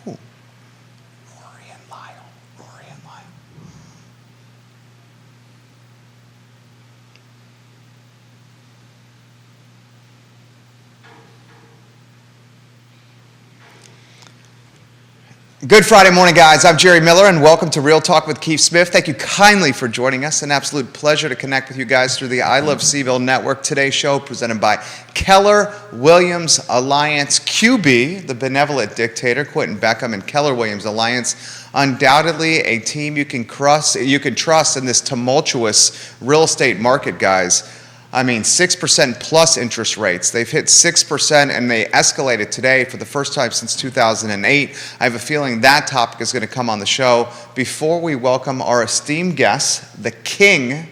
Ooh. Rory and Lyle. Rory and Lyle. Good Friday morning, guys. I'm Jerry Miller, and welcome to Real Talk with Keith Smith. Thank you kindly for joining us. An absolute pleasure to connect with you guys through the I Love CVille Network. Today's show presented by Keller Williams Alliance QB, the benevolent dictator, Quentin Beckham, and Keller Williams Alliance. Undoubtedly a team you can trust in this tumultuous real estate market, guys. I mean, 6% plus interest rates. They've hit 6% and they escalated today for the first time since 2008. I have a feeling that topic is going to come on the show. Before we welcome our esteemed guest, the king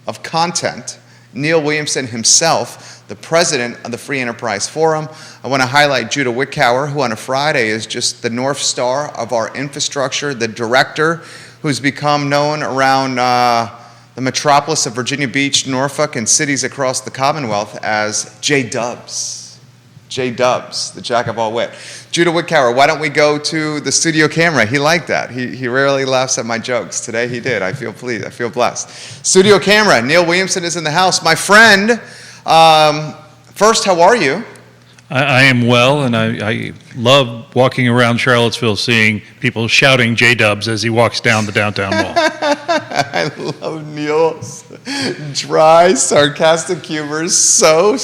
of content, Neil Williamson himself, the president of the Free Enterprise Forum. I want to highlight Judah Wickower, who on a Friday is just the North Star of our infrastructure, the director who's become known around the metropolis of Virginia Beach, Norfolk, and cities across the Commonwealth as J-Dubs. J-Dubs, the jack of all wit. Judah Wickower, why don't we go to the studio camera? He liked that. He rarely laughs at my jokes. Today he did. I feel pleased. I feel blessed. Studio camera, Neil Williamson is in the house. My friend, first, how are you? I am well, and I love walking around Charlottesville seeing people shouting J-Dubs as he walks down the downtown mall. I love Neil's dry, sarcastic humor so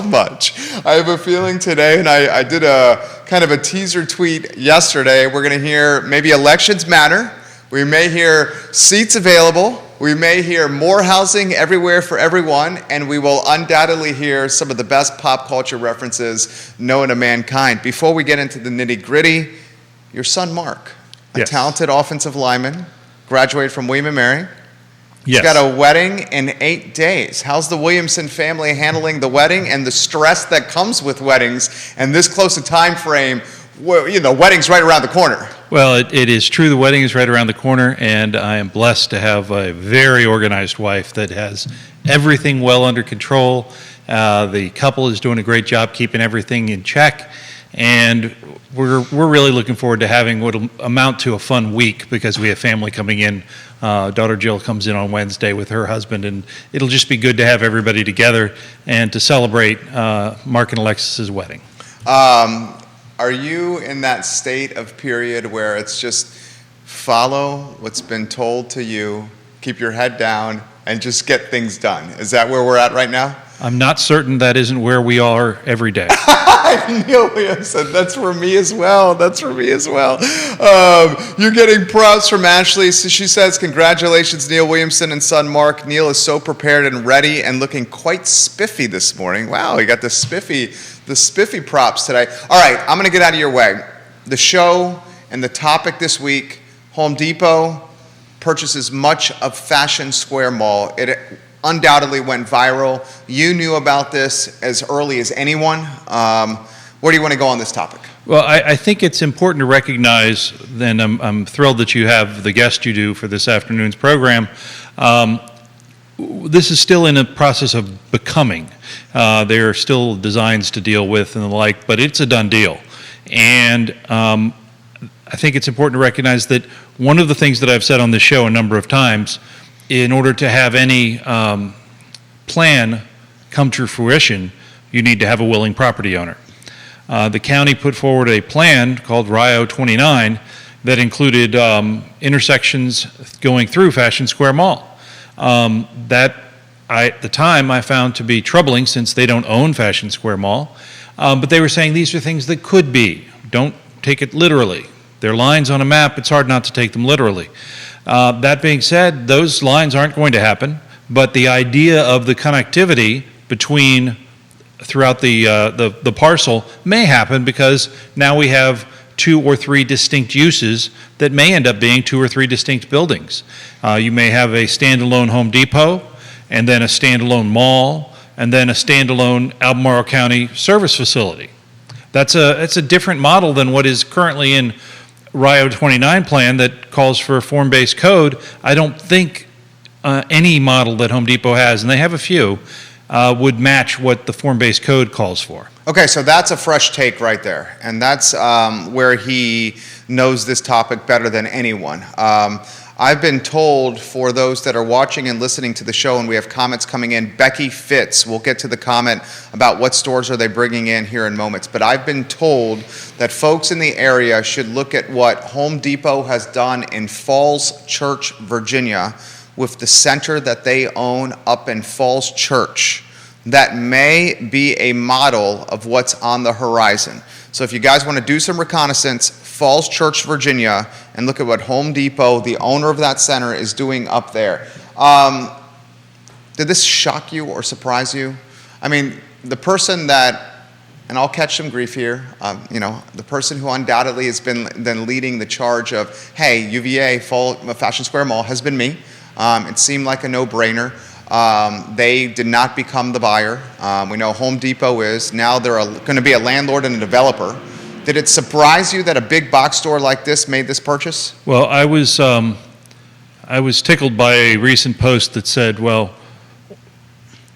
much. I have a feeling today, and I did a kind of a teaser tweet yesterday, we're going to hear maybe elections matter. We may hear seats available. We may hear more housing everywhere for everyone, and we will undoubtedly hear some of the best pop culture references known to mankind. Before we get into the nitty-gritty, your son Mark, a talented offensive lineman, graduated from William & Mary. He's got a wedding in 8 days. How's the Williamson family handling the wedding and the stress that comes with weddings and this close a time frame? Well, you know, wedding's right around the corner. Well, it is true. The wedding is right around the corner, and I am blessed to have a very organized wife that has everything well under control. The couple is doing a great job keeping everything in check, and we're really looking forward to having what will amount to a fun week because we have family coming in. Daughter Jill comes in on Wednesday with her husband, and it'll just be good to have everybody together and to celebrate Mark and Alexis's wedding. Are you in that state of period where it's just follow what's been told to you, keep your head down, and just get things done? Is that where we're at right now? I'm not certain that isn't where we are every day. Neil Williamson, that's for me as well. That's for me as well. You're getting props from Ashley. So she says, congratulations, Neil Williamson and son Mark. Neil is so prepared and ready and looking quite spiffy this morning. Wow, he got the spiffy props today. All right, I'm going to get out of your way. The show and the topic this week, Home Depot purchases much of Fashion Square Mall. It undoubtedly went viral. You knew about this as early as anyone. Where do you want to go on this topic? Well, I think it's important to recognize, and I'm thrilled that you have the guest you do for this afternoon's program. This is still in a process of becoming. There are still designs to deal with and the like, but it's a done deal. And I think it's important to recognize that one of the things that I've said on this show a number of times, in order to have any plan come to fruition, you need to have a willing property owner. The county put forward a plan called RIO 29 that included intersections going through Fashion Square Mall. That at the time I found to be troubling since they don't own Fashion Square Mall, but they were saying these are things that could be. Don't take it literally. They're lines on a map, it's hard not to take them literally. That being said, those lines aren't going to happen, but the idea of the connectivity between throughout the parcel may happen because now we have 2 or 3 distinct uses that may end up being 2 or 3 distinct buildings. You may have a standalone Home Depot, and then a standalone mall, and then a standalone Albemarle County service facility. That's a different model than what is currently in RIO 29 plan that calls for a form-based code. I don't think any model that Home Depot has, and they have a few, would match what the form-based code calls for. Okay, so that's a fresh take right there, and that's where he knows this topic better than anyone. I've been told, for those that are watching and listening to the show, and we have comments coming in, Becky Fitz, we'll get to the comment about what stores are they bringing in here in moments, but I've been told that folks in the area should look at what Home Depot has done in Falls Church, Virginia, with the center that they own up in Falls Church. That may be a model of what's on the horizon. So if you guys want to do some reconnaissance, Falls Church, Virginia, and look at what Home Depot, the owner of that center, is doing up there. Did this shock you or surprise you? I mean, the person that, and I'll catch some grief here, the person who undoubtedly has been then leading the charge of, hey, UVA, Fashion Square Mall, has been me. It seemed like a no-brainer. They did not become the buyer. We know Home Depot is. Now they're going to be a landlord and a developer. Did it surprise you that a big box store like this made this purchase? Well, I was tickled by a recent post that said, well,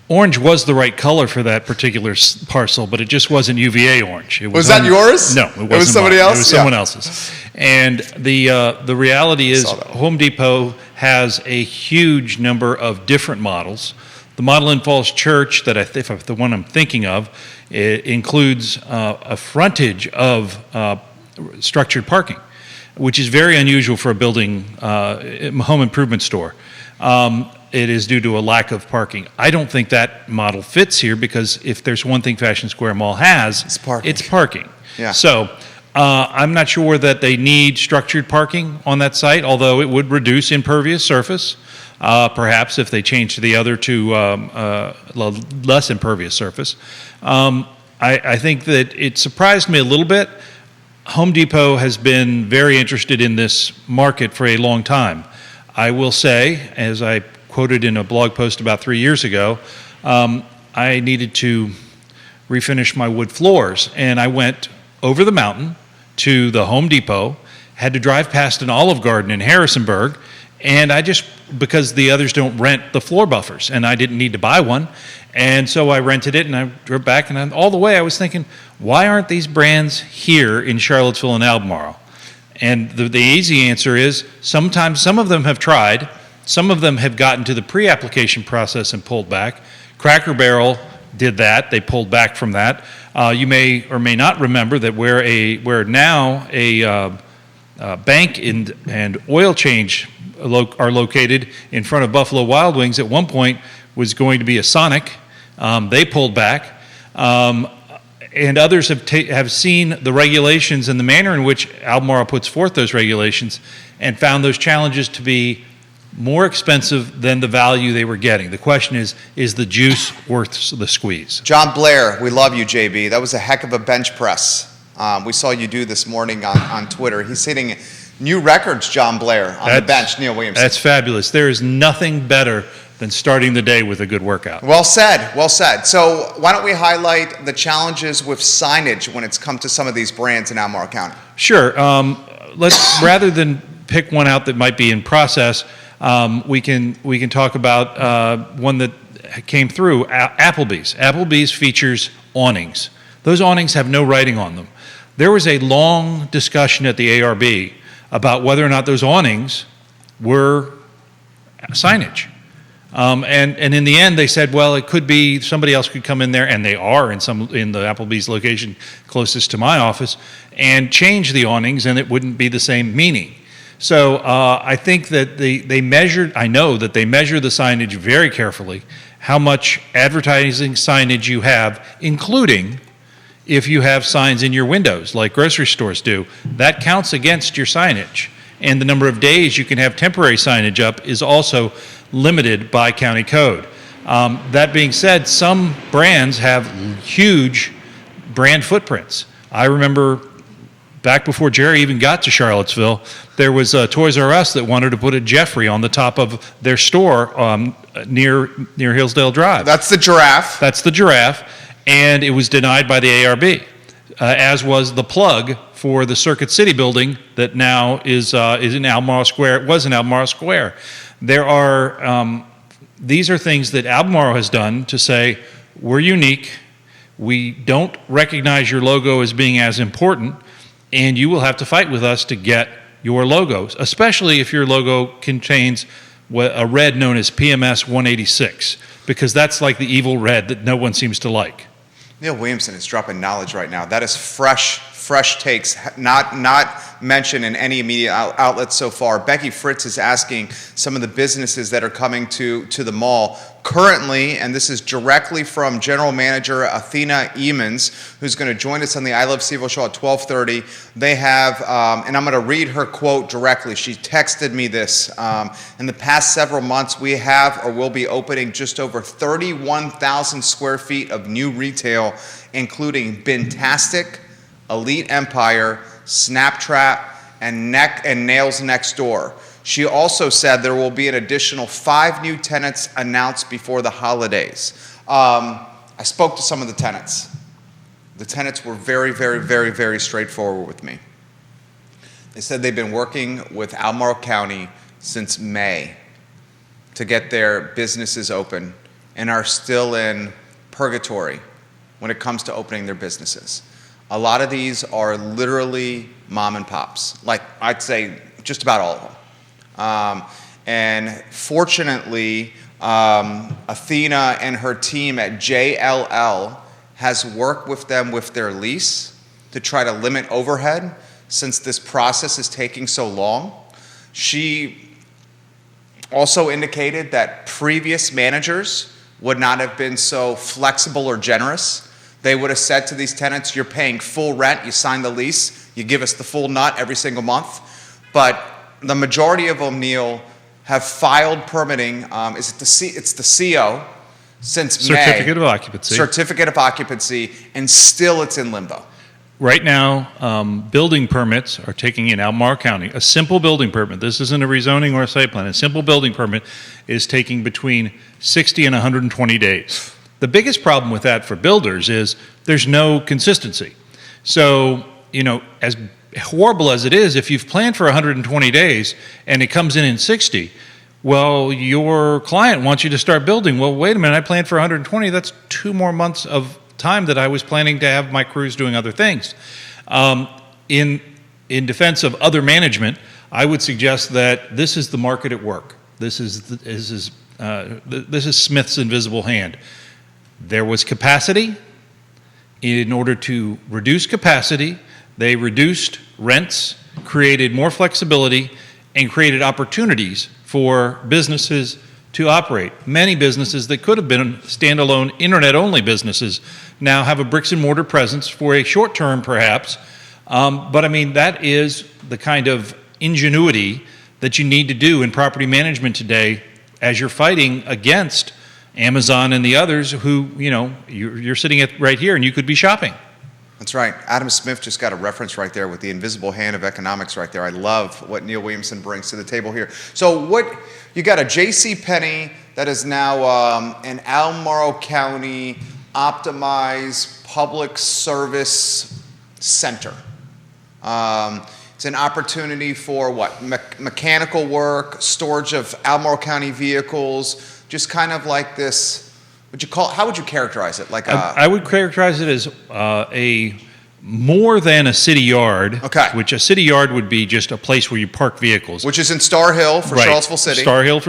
orange was the right color for that particular parcel, but it just wasn't UVA orange. Was that yours? No, it wasn't. It was somebody else? It was someone else's. And the reality is Home Depot has a huge number of different models. The model in Falls Church, the one I'm thinking of, it includes a frontage of structured parking, which is very unusual for a building, home improvement store. It is due to a lack of parking. I don't think that model fits here because if there's one thing Fashion Square Mall has, it's parking. Yeah. So I'm not sure that they need structured parking on that site, although it would reduce impervious surface. Perhaps if they change the other to less impervious surface. I think that it surprised me a little bit. Home Depot has been very interested in this market for a long time. I will say, as I quoted in a blog post about 3 years ago, I needed to refinish my wood floors, and I went over the mountain to the Home Depot, had to drive past an Olive Garden in Harrisonburg, and because the others don't rent the floor buffers, and I didn't need to buy one, and so I rented it, and I drove back, and all the way I was thinking, why aren't these brands here in Charlottesville and Albemarle? And the easy answer is, sometimes some of them have tried, some of them have gotten to the pre-application process and pulled back. Cracker Barrel did that, they pulled back from that. You may or may not remember that where now a bank and oil change are located in front of Buffalo Wild Wings, at one point was going to be a Sonic. They pulled back. And others have seen the regulations and the manner in which Albemarle puts forth those regulations and found those challenges to be more expensive than the value they were getting. The question is the juice worth the squeeze? John Blair, we love you, JB. That was a heck of a bench press. We saw you do this morning on Twitter. He's hitting new records, John Blair, on the bench, Neil Williamson. That's fabulous. There is nothing better than starting the day with a good workout. Well said, well said. So why don't we highlight the challenges with signage when it's come to some of these brands in Albemarle County? Sure. Let's rather than pick one out that might be in process, we can talk about one that came through, Applebee's. Applebee's features awnings. Those awnings have no writing on them. There was a long discussion at the ARB about whether or not those awnings were signage. And in the end, they said, well, it could be somebody else could come in there, and they are in the Applebee's location closest to my office, and change the awnings, and it wouldn't be the same meaning. So I think that I know that they measure the signage very carefully, how much advertising signage you have, including if you have signs in your windows, like grocery stores do. That counts against your signage. And the number of days you can have temporary signage up is also limited by county code. That being said, some brands have huge brand footprints. I remember back before Jerry even got to Charlottesville, there was a Toys R Us that wanted to put a Jeffrey on the top of their store near Hillsdale Drive. That's the giraffe. That's the giraffe, and it was denied by the ARB, as was the plug for the Circuit City building that now is in Albemarle Square. It was in Albemarle Square. These are things that Albemarle has done to say, we're unique, we don't recognize your logo as being as important, and you will have to fight with us to get your logos, especially if your logo contains a red known as PMS 186, because that's like the evil red that no one seems to like. Neil Williamson is dropping knowledge right now. That is fresh takes, not mentioned in any media outlets so far. Becky Fritz is asking some of the businesses that are coming to the mall currently, and this is directly from General Manager Athena Emons, who's going to join us on the I Love CVille show at 12:30. They have, and I'm going to read her quote directly. She texted me this. In the past several months, we have or will be opening just over 31,000 square feet of new retail, including Bintastic, Elite Empire, Snaptrap, and Nails Next Door. She also said there will be an additional 5 new tenants announced before the holidays. I spoke to some of the tenants. The tenants were very, very, very, very straightforward with me. They said they've been working with Albemarle County since May to get their businesses open and are still in purgatory when it comes to opening their businesses. A lot of these are literally mom and pops, like I'd say just about all of them. And fortunately, Athena and her team at JLL has worked with them with their lease to try to limit overhead since this process is taking so long. She also indicated that previous managers would not have been so flexible or generous. They would have said to these tenants, you're paying full rent, you sign the lease, you give us the full nut every single month. But the majority of them, Neil, have filed permitting. It's the CO since May. Certificate of occupancy. Certificate of occupancy, and still it's in limbo. Right now, building permits are taking in Albemarle County. A simple building permit, this isn't a rezoning or a site plan, a simple building permit is taking between 60 and 120 days. The biggest problem with that for builders is there's no consistency. So, as horrible as it is, if you've planned for 120 days and it comes in 60, well, your client wants you to start building. Well, wait a minute, I planned for 120. That's 2 more months of time that I was planning to have my crews doing other things. In defense of other management, I would suggest that this is the market at work. This is Smith's invisible hand. There was capacity. In order to reduce capacity, they reduced rents, created more flexibility, and created opportunities for businesses to operate. Many businesses that could have been standalone internet-only businesses now have a bricks and mortar presence for a short term, perhaps. But I mean, that is the kind of ingenuity that you need to do in property management today as you're fighting against Amazon and the others who, you're sitting at right here and you could be shopping. That's right. Adam Smith just got a reference right there with the invisible hand of economics right there. I love what Neil Williamson brings to the table here. So you got a JCPenney that is now an Albemarle County optimized public service center. It's an opportunity for mechanical work, storage of Albemarle County vehicles, just kind of like this. How would you characterize it? I would characterize it as a more than a city yard. Okay. Which a city yard would be just a place where you park vehicles. Which is in Star Hill for Charlottesville City. Star Hill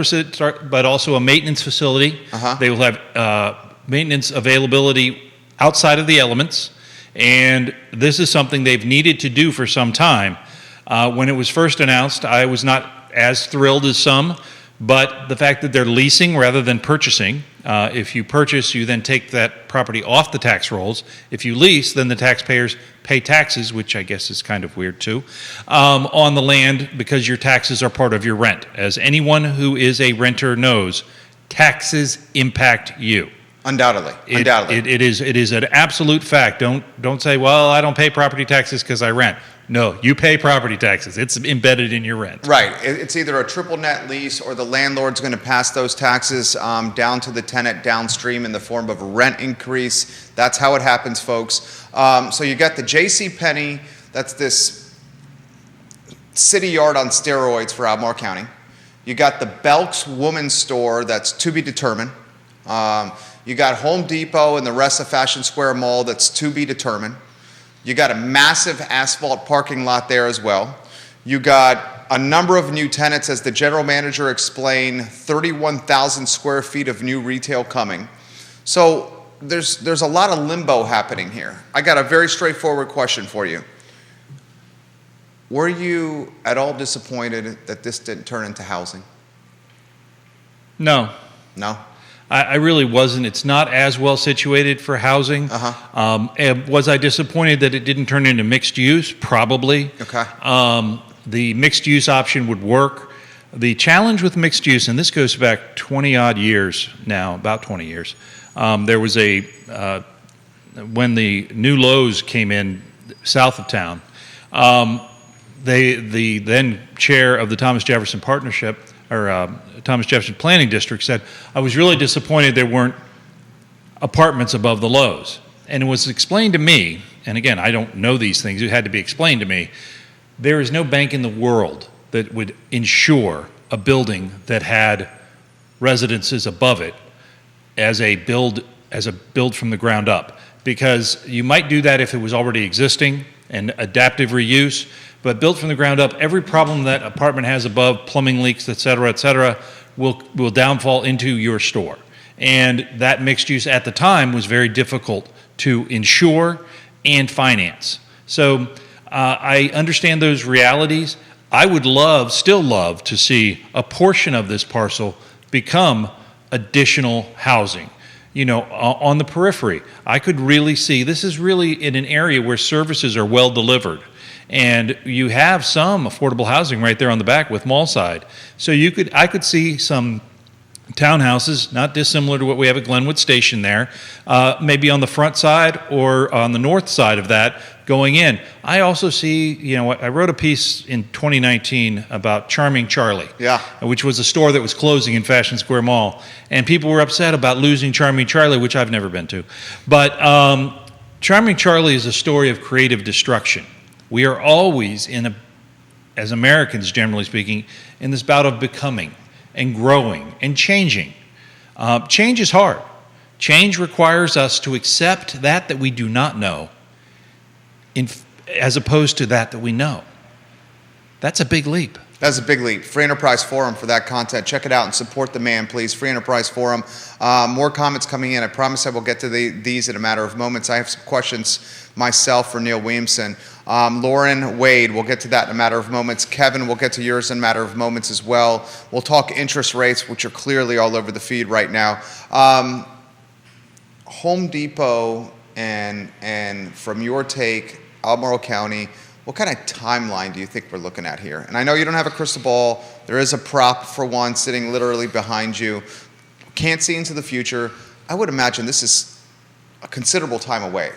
but also a maintenance facility. They will have maintenance availability outside of the elements, and this is something they've needed to do for some time. When it was first announced, I was not as thrilled as some. But the fact that they're leasing rather than purchasing, if you purchase, you then take that property off the tax rolls. If you lease, then the taxpayers pay taxes, which I guess is kind of weird too, on the land because your taxes are part of your rent. As anyone who is a renter knows, taxes impact you. Undoubtedly. It is an absolute fact. Don't say, well, I don't pay property taxes because I rent. No, you pay property taxes. It's embedded in your rent. Right. It's either a triple net lease or the landlord's going to pass those taxes down to the tenant downstream in the form of a rent increase. That's how it happens, folks. So you got the JCPenney, that's this city yard on steroids for Albemarle County. You got the Belk's Woman's Store, that's to be determined. You got Home Depot and the rest of Fashion Square Mall that's to be determined. You got a massive asphalt parking lot there as well. You got a number of new tenants, as the general manager explained, 31,000 square feet of new retail coming. So there's a lot of limbo happening here. I got a very straightforward question for you. Were you at all disappointed that this didn't turn into housing? No. No? I really wasn't. It's not as well situated for housing. And was I disappointed that it didn't turn into mixed use? Probably. Okay. The mixed use option would work. The challenge with mixed use, and this goes back 20 odd years now, about 20 years, there was when the new Lowe's came in south of town, the then chair of the Thomas Jefferson Partnership, or Thomas Jefferson Planning District, said, I was really disappointed there weren't apartments above the Lowe's. And it was explained to me, and again, I don't know these things, it had to be explained to me, there is no bank in the world that would insure a building that had residences above it as a build from the ground up. Because you might do that if it was already existing and adaptive reuse, but built from the ground up, every problem that apartment has above, plumbing leaks, et cetera, will downfall into your store. And that mixed use at the time was very difficult to insure and finance. So I understand those realities. I would still love to see a portion of this parcel become additional housing. You know, on the periphery, I could really see, this is really in an area where services are well delivered. And you have some affordable housing right there on the back with mall side. So I could see some townhouses, not dissimilar to what we have at Glenwood Station there, maybe on the front side or on the north side of that going in. I also see, I wrote a piece in 2019 about Charming Charlie, which was a store that was closing in Fashion Square Mall. And people were upset about losing Charming Charlie, which I've never been to. But Charming Charlie is a story of creative destruction. We are always as Americans, generally speaking, in this bout of becoming and growing and changing. Change is hard. Change requires us to accept that we do not know as opposed to that we know. That's a big leap. That's a big leap. Free Enterprise Forum for that content. Check it out and support the man, please. Free Enterprise Forum. More comments coming in. I promise I will get to these in a matter of moments. I have some questions myself for Neil Williamson. Lauren Wade, we'll get to that in a matter of moments. Kevin, we'll get to yours in a matter of moments as well. We'll talk interest rates, which are clearly all over the feed right now. Home Depot and from your take, Albemarle County, what kind of timeline do you think we're looking at here? And I know you don't have a crystal ball. There is a prop for one sitting literally behind you. Can't see into the future. I would imagine this is a considerable time away.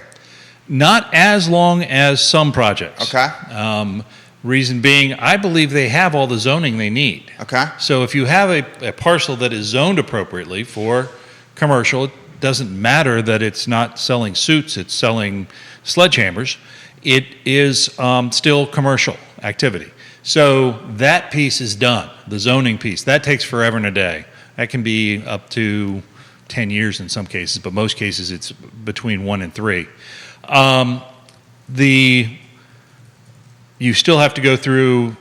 Not as long as some projects. Okay. Reason being, I believe they have all the zoning they need. Okay. So if you have a parcel that is zoned appropriately for commercial, it doesn't matter that it's not selling suits, it's selling sledgehammers. It is still commercial activity. So that piece is done, the zoning piece. That takes forever and a day. That can be up to 10 years in some cases, but most cases it's between 1 and 3. You still have to go through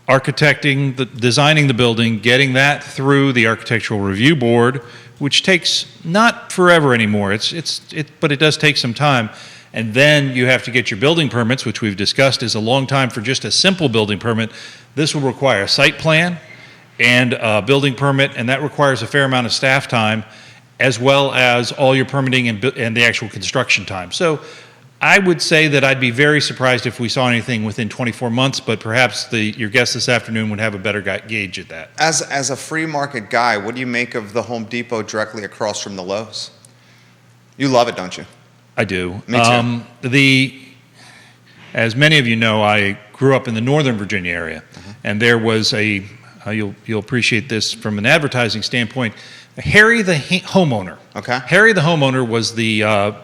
architecting, designing the building, getting that through the architectural review board, which takes not forever anymore. But it does take some time. And then you have to get your building permits, which we've discussed is a long time for just a simple building permit. This will require a site plan and a building permit, and that requires a fair amount of staff time, as well as all your permitting and the actual construction time. So I would say that I'd be very surprised if we saw anything within 24 months, but perhaps your guest this afternoon would have a better gauge at that. As a free market guy, what do you make of the Home Depot directly across from the Lowe's? You love it, don't you? I do. Me too. As many of you know, I grew up in the Northern Virginia area, and there was you'll appreciate this from an advertising standpoint, Harry the homeowner. Okay. Harry the homeowner was the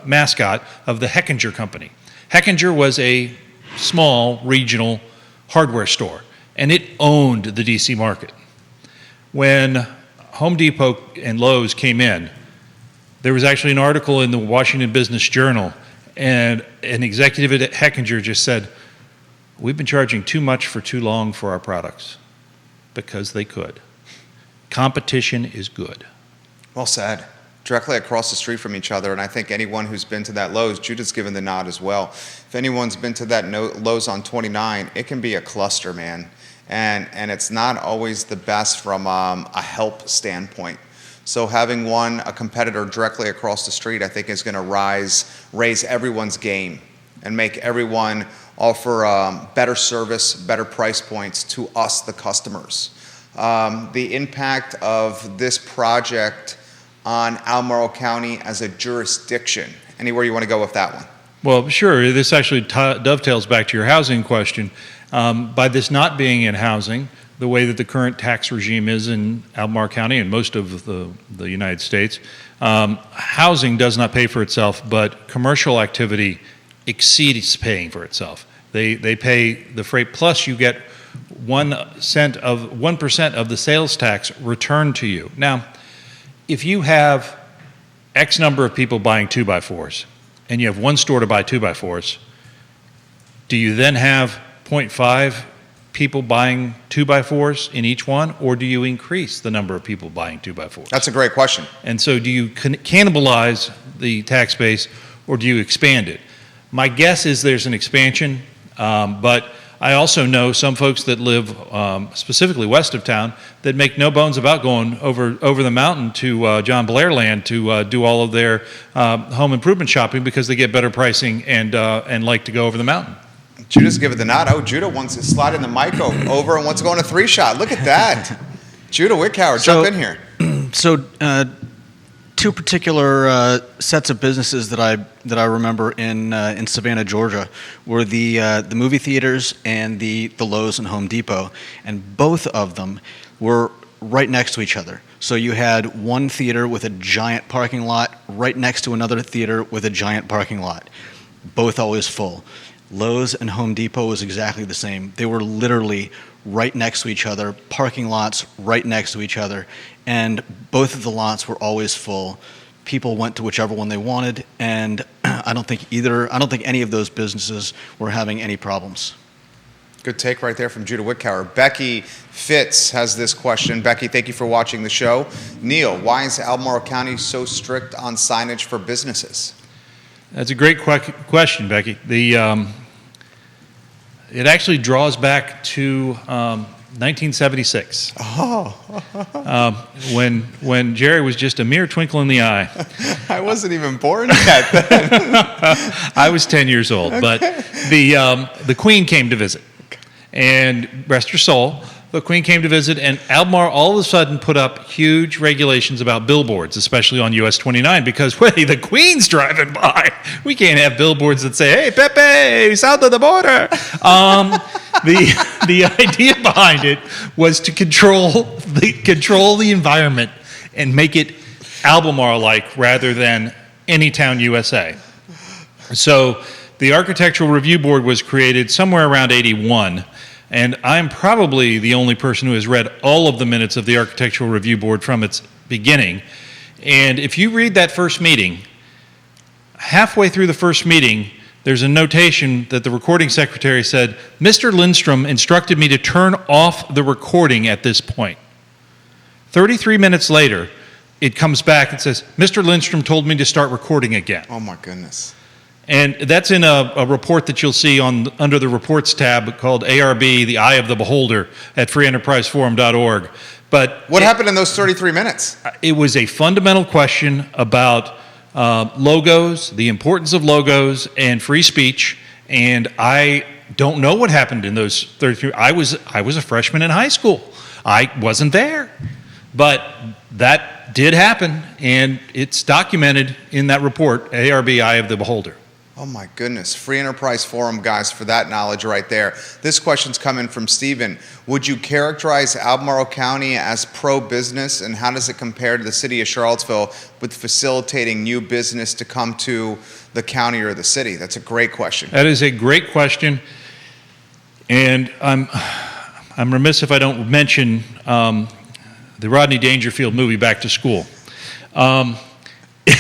mascot of the Heckinger Company. Heckinger was a small regional hardware store, and it owned the DC market. When Home Depot and Lowe's came in, There was actually an article in the Washington Business Journal, and an executive at Heckinger just said, we've been charging too much for too long for our products because they could. Competition is good. Well said. Directly across the street from each other, and I think anyone who's been to that Lowe's, Judah's given the nod as well. If anyone's been to that Lowe's on 29, it can be a cluster, man. And it's not always the best from a help standpoint. So having a competitor directly across the street, I think is going to raise everyone's game and make everyone offer better service, better price points to us, the customers. The impact of this project on Albemarle County as a jurisdiction. Anywhere you want to go with that one? Well, sure. This actually dovetails back to your housing question. By this not being in housing, the way that the current tax regime is in Albemarle County and most of the United States, housing does not pay for itself, but commercial activity exceeds paying for itself. They pay the freight, plus you get 1% of the sales tax returned to you. Now, if you have X number of people buying 2x4s and you have one store to buy 2x4s, do you then have 0.5 people buying 2x4s in each one, or do you increase the number of people buying 2x4s? That's a great question. And so do you cannibalize the tax base, or do you expand it? My guess is there's an expansion, but I also know some folks that live specifically west of town that make no bones about going over the mountain to John Blair Land to do all of their home improvement shopping because they get better pricing and like to go over the mountain. Judah's giving the nod. Oh, Judah wants to slide in the mic over and wants to go on a 3-shot. Look at that. Judah Wickhauer, jump in here. So, two particular sets of businesses that I remember in Savannah, Georgia, were the movie theaters and the Lowe's and Home Depot, and both of them were right next to each other. So you had one theater with a giant parking lot right next to another theater with a giant parking lot, both always full. Lowe's and Home Depot was exactly the same. They were literally right next to each other, parking lots right next to each other, and both of the lots were always full. People went to whichever one they wanted, and I don't think any of those businesses were having any problems. Good take right there from Judah Wickhauer. Becky Fitz has this question. Becky, thank you for watching the show. Neil, why is Albemarle County so strict on signage for businesses? That's a great question, Becky. It actually draws back to 1976. When Jerry was just a mere twinkle in the eye. I wasn't even born yet then. I was 10 years old, okay. But the Queen came to visit, and rest her soul. The Queen came to visit, and Albemarle all of a sudden put up huge regulations about billboards, especially on US 29, because, wait, the Queen's driving by. We can't have billboards that say, hey, Pepe, south of the border. The idea behind it was to control the environment and make it Albemarle-like rather than Anytown, USA. So the Architectural Review Board was created somewhere around 81. And I'm probably the only person who has read all of the minutes of the Architectural Review Board from its beginning. And if you read that first meeting, halfway through the first meeting, there's a notation that the recording secretary said, Mr. Lindstrom instructed me to turn off the recording at this point. 33 minutes later, it comes back and says, Mr. Lindstrom told me to start recording again. Oh my goodness. And that's in a report that you'll see under the reports tab called ARB, the Eye of the Beholder at freeenterpriseforum.org. But what happened in those 33 minutes? It was a fundamental question about logos, the importance of logos, and free speech. And I don't know what happened in those 33. I was a freshman in high school. I wasn't there, but that did happen, and it's documented in that report, ARB, Eye of the Beholder. Oh my goodness. Free Enterprise Forum, guys, for that knowledge right there. This question's coming from Stephen. Would you characterize Albemarle County as pro-business, and how does it compare to the city of Charlottesville with facilitating new business to come to the county or the city? That's a great question. That is a great question. And I'm remiss if I don't mention the Rodney Dangerfield movie, Back to School.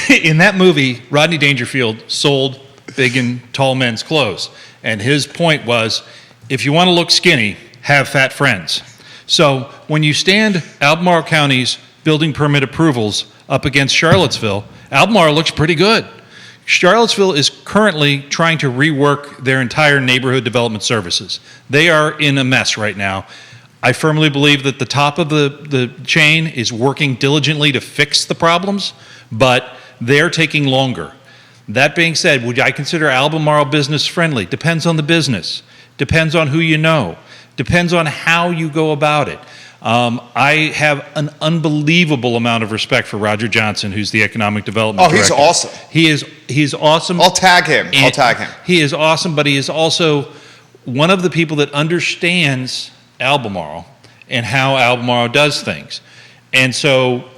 in that movie, Rodney Dangerfield sold big and tall men's clothes. And his point was, if you want to look skinny, have fat friends. So when you stand Albemarle County's building permit approvals up against Charlottesville, Albemarle looks pretty good. Charlottesville is currently trying to rework their entire neighborhood development services. They are in a mess right now. I firmly believe that the top of the chain is working diligently to fix the problems, but they're taking longer. That being said, would I consider Albemarle business friendly? Depends on the business. Depends on who you know. Depends on how you go about it. I have an unbelievable amount of respect for Roger Johnson, who's the economic development director. He's awesome. He's awesome. I'll tag him. He is awesome, but he is also one of the people that understands Albemarle and how Albemarle does things. And so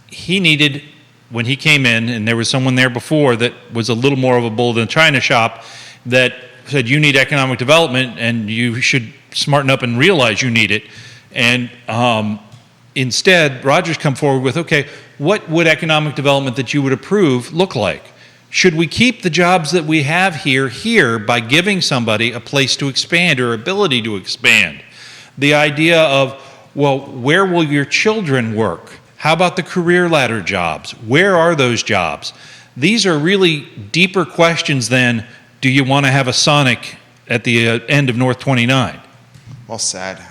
he needed, when he came in, and there was someone there before that was a little more of a bull than China shop, that said, you need economic development and you should smarten up and realize you need it. And instead, Roger's come forward with, okay, what would economic development that you would approve look like? Should we keep the jobs that we have here by giving somebody a place to expand or ability to expand? The idea of, well, where will your children work? How about the career ladder jobs? Where are those jobs? These are really deeper questions than, do you want to have a Sonic at the end of North 29? Well said.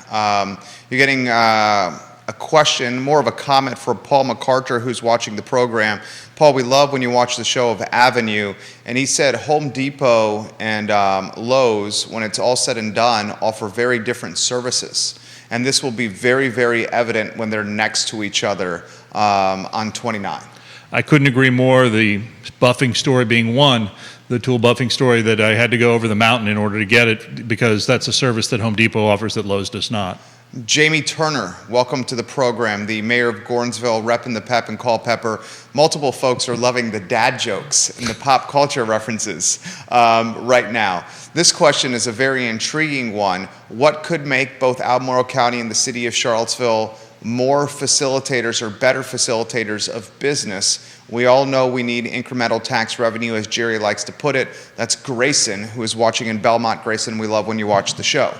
You're getting a question, more of a comment for Paul McCarter, who's watching the program. Paul, we love when you watch the show of Avenue, and he said Home Depot and Lowe's, when it's all said and done, offer very different services. And this will be very, very evident when they're next to each other on 29. I couldn't agree more. The buffing story being one, the tool buffing story that I had to go over the mountain in order to get it, because that's a service that Home Depot offers that Lowe's does not. Jamie Turner, welcome to the program, the mayor of Gordonsville, repping the pep and Culpeper. Multiple folks are loving the dad jokes and the pop culture references right now. This question is a very intriguing one. What could make both Albemarle County and the city of Charlottesville more facilitators or better facilitators of business? We all know we need incremental tax revenue, as Jerry likes to put it. That's Grayson, who is watching in Belmont. Grayson, we love when you watch the show.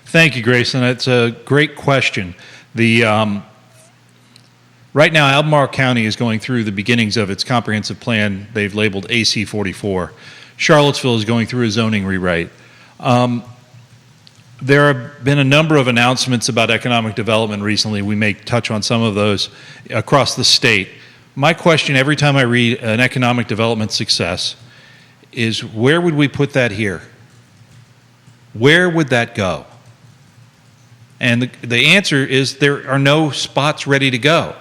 Thank you, Grayson. It's a great question. Right now, Albemarle County is going through the beginnings of its comprehensive plan they've labeled AC 44. Charlottesville is going through a zoning rewrite. There have been a number of announcements about economic development recently. We may touch on some of those across the state. My question every time I read an economic development success is, where would we put that here? Where would that go? And the answer is, there are no spots ready to go.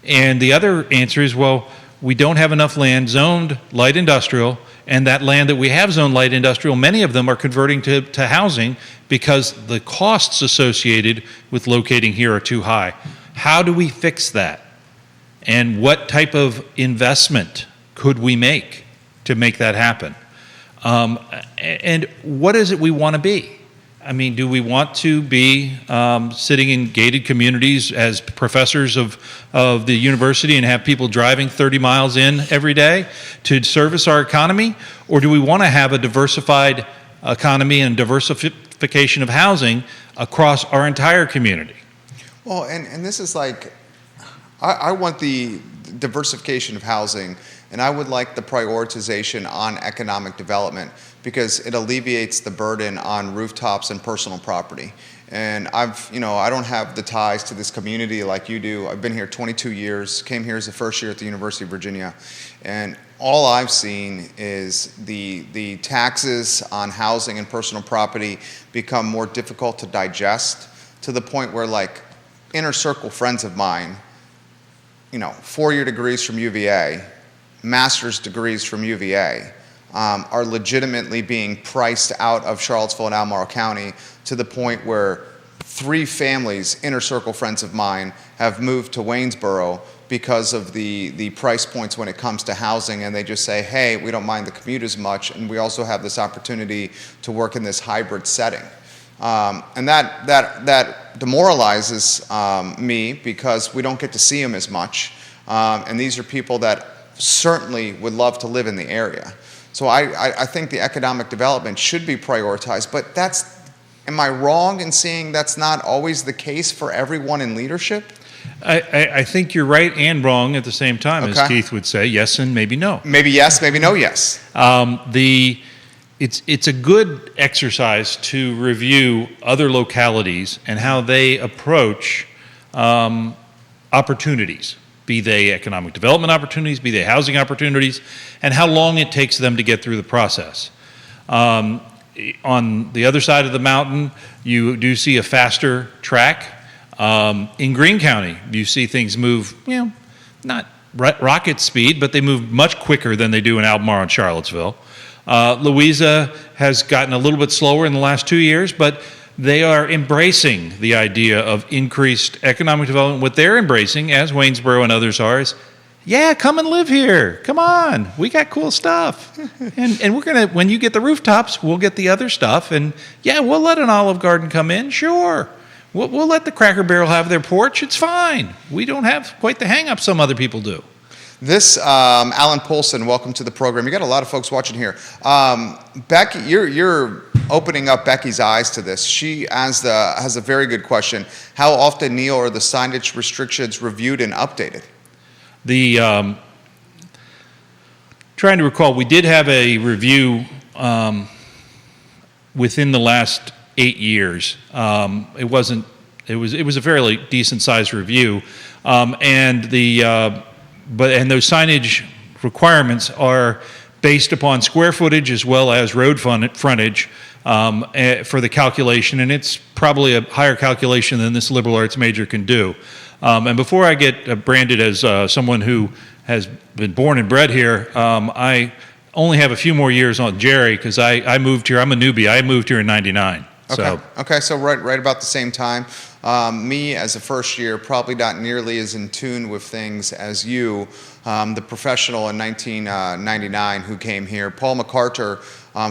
And the other answer is, well, we don't have enough land zoned light industrial, and that land that we have zoned light industrial, many of them are converting to housing because the costs associated with locating here are too high. How do we fix that? And what type of investment could we make to make that happen? And what is it we want to be? I mean, do we want to be sitting in gated communities as professors of the university and have people driving 30 miles in every day to service our economy? Or do we want to have a diversified economy and diversification of housing across our entire community? Well, and this is like, I want the diversification of housing, and I would like the prioritization on economic development, because it alleviates the burden on rooftops and personal property. And I don't have the ties to this community like you do. I've been here 22 years, came here as a first year at the University of Virginia. And all I've seen is the taxes on housing and personal property become more difficult to digest, to the point where, like, inner circle friends of mine, 4-year degrees from UVA, master's degrees from UVA, are legitimately being priced out of Charlottesville and Albemarle County, to the point where 3 families, inner circle friends of mine, have moved to Waynesboro because of the price points when it comes to housing, and they just say, hey, we don't mind the commute as much, and we also have this opportunity to work in this hybrid setting. And that demoralizes me, because we don't get to see them as much. And these are people that certainly would love to live in the area. So I think the economic development should be prioritized, but am I wrong in seeing that's not always the case for everyone in leadership? I think you're right and wrong at the same time, as Keith would say. Yes and maybe no. Maybe yes, maybe no yes. It's a good exercise to review other localities and how they approach opportunities, be they economic development opportunities, be they housing opportunities, and how long it takes them to get through the process. On the other side of the mountain, you do see a faster track. In Greene County, you see things move, not rocket speed, but they move much quicker than they do in Albemarle and Charlottesville. Louisa has gotten a little bit slower in the last 2 years, but they are embracing the idea of increased economic development. What they're embracing, as Waynesboro and others are, is, come and live here. Come on, we got cool stuff. and we're gonna, when you get the rooftops, we'll get the other stuff. And we'll let an Olive Garden come in, sure. We'll let the Cracker Barrel have their porch. It's fine. We don't have quite the hang-up some other people do. This, Alan Polson, welcome to the program. You got a lot of folks watching here. Becky, you're opening up Becky's eyes to this. She has a very good question. How often, Neil, are the signage restrictions reviewed and updated? Trying to recall, we did have a review within the last 8 years. It was a fairly decent sized review, and those signage requirements are based upon square footage as well as road frontage for the calculation, and it's probably a higher calculation than this liberal arts major can do. And before I get branded as someone who has been born and bred here, I only have a few more years on Jerry because I moved here. I'm a newbie. I moved here in '99. Okay, so right about the same time. Me, as a first year, probably not nearly as in tune with things as you, the professional in 1999 who came here. Paul MacArthur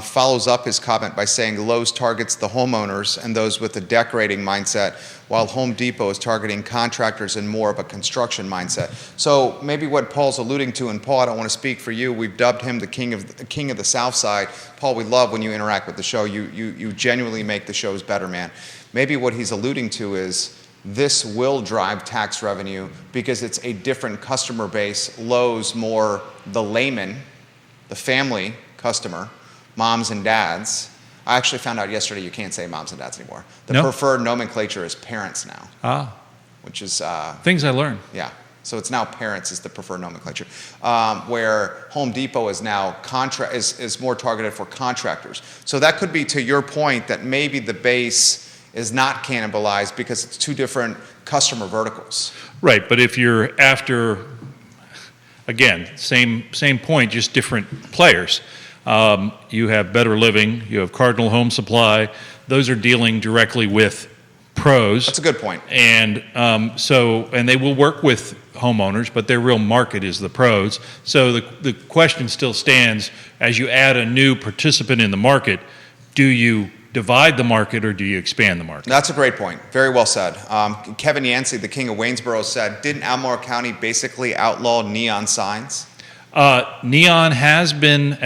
follows up his comment by saying Lowe's targets the homeowners and those with a decorating mindset, while Home Depot is targeting contractors and more of a construction mindset. So maybe what Paul's alluding to, and Paul, I don't want to speak for you, we've dubbed him the king of the South Side. Paul, we love when you interact with the show. You genuinely make the shows better, man. Maybe what he's alluding to is this will drive tax revenue because it's a different customer base. Lowe's more the layman, the family customer, moms and dads. I actually found out yesterday you can't say moms and dads anymore. The preferred nomenclature is parents now. Which is... things I learned. Yeah. So it's now parents is the preferred nomenclature. Where Home Depot is now is more targeted for contractors. So that could be to your point that maybe the base is not cannibalized because it's two different customer verticals. Right, but if you're after, again, same point, just different players. You have Better Living, you have Cardinal Home Supply. Those are dealing directly with pros. That's a good point. And and they will work with homeowners, but their real market is the pros. So the question still stands, as you add a new participant in the market, do you divide the market or do you expand the market? That's a great point. Very well said. Kevin Yancey, the king of Waynesboro, said, didn't Albemarle County basically outlaw neon signs? Neon has been,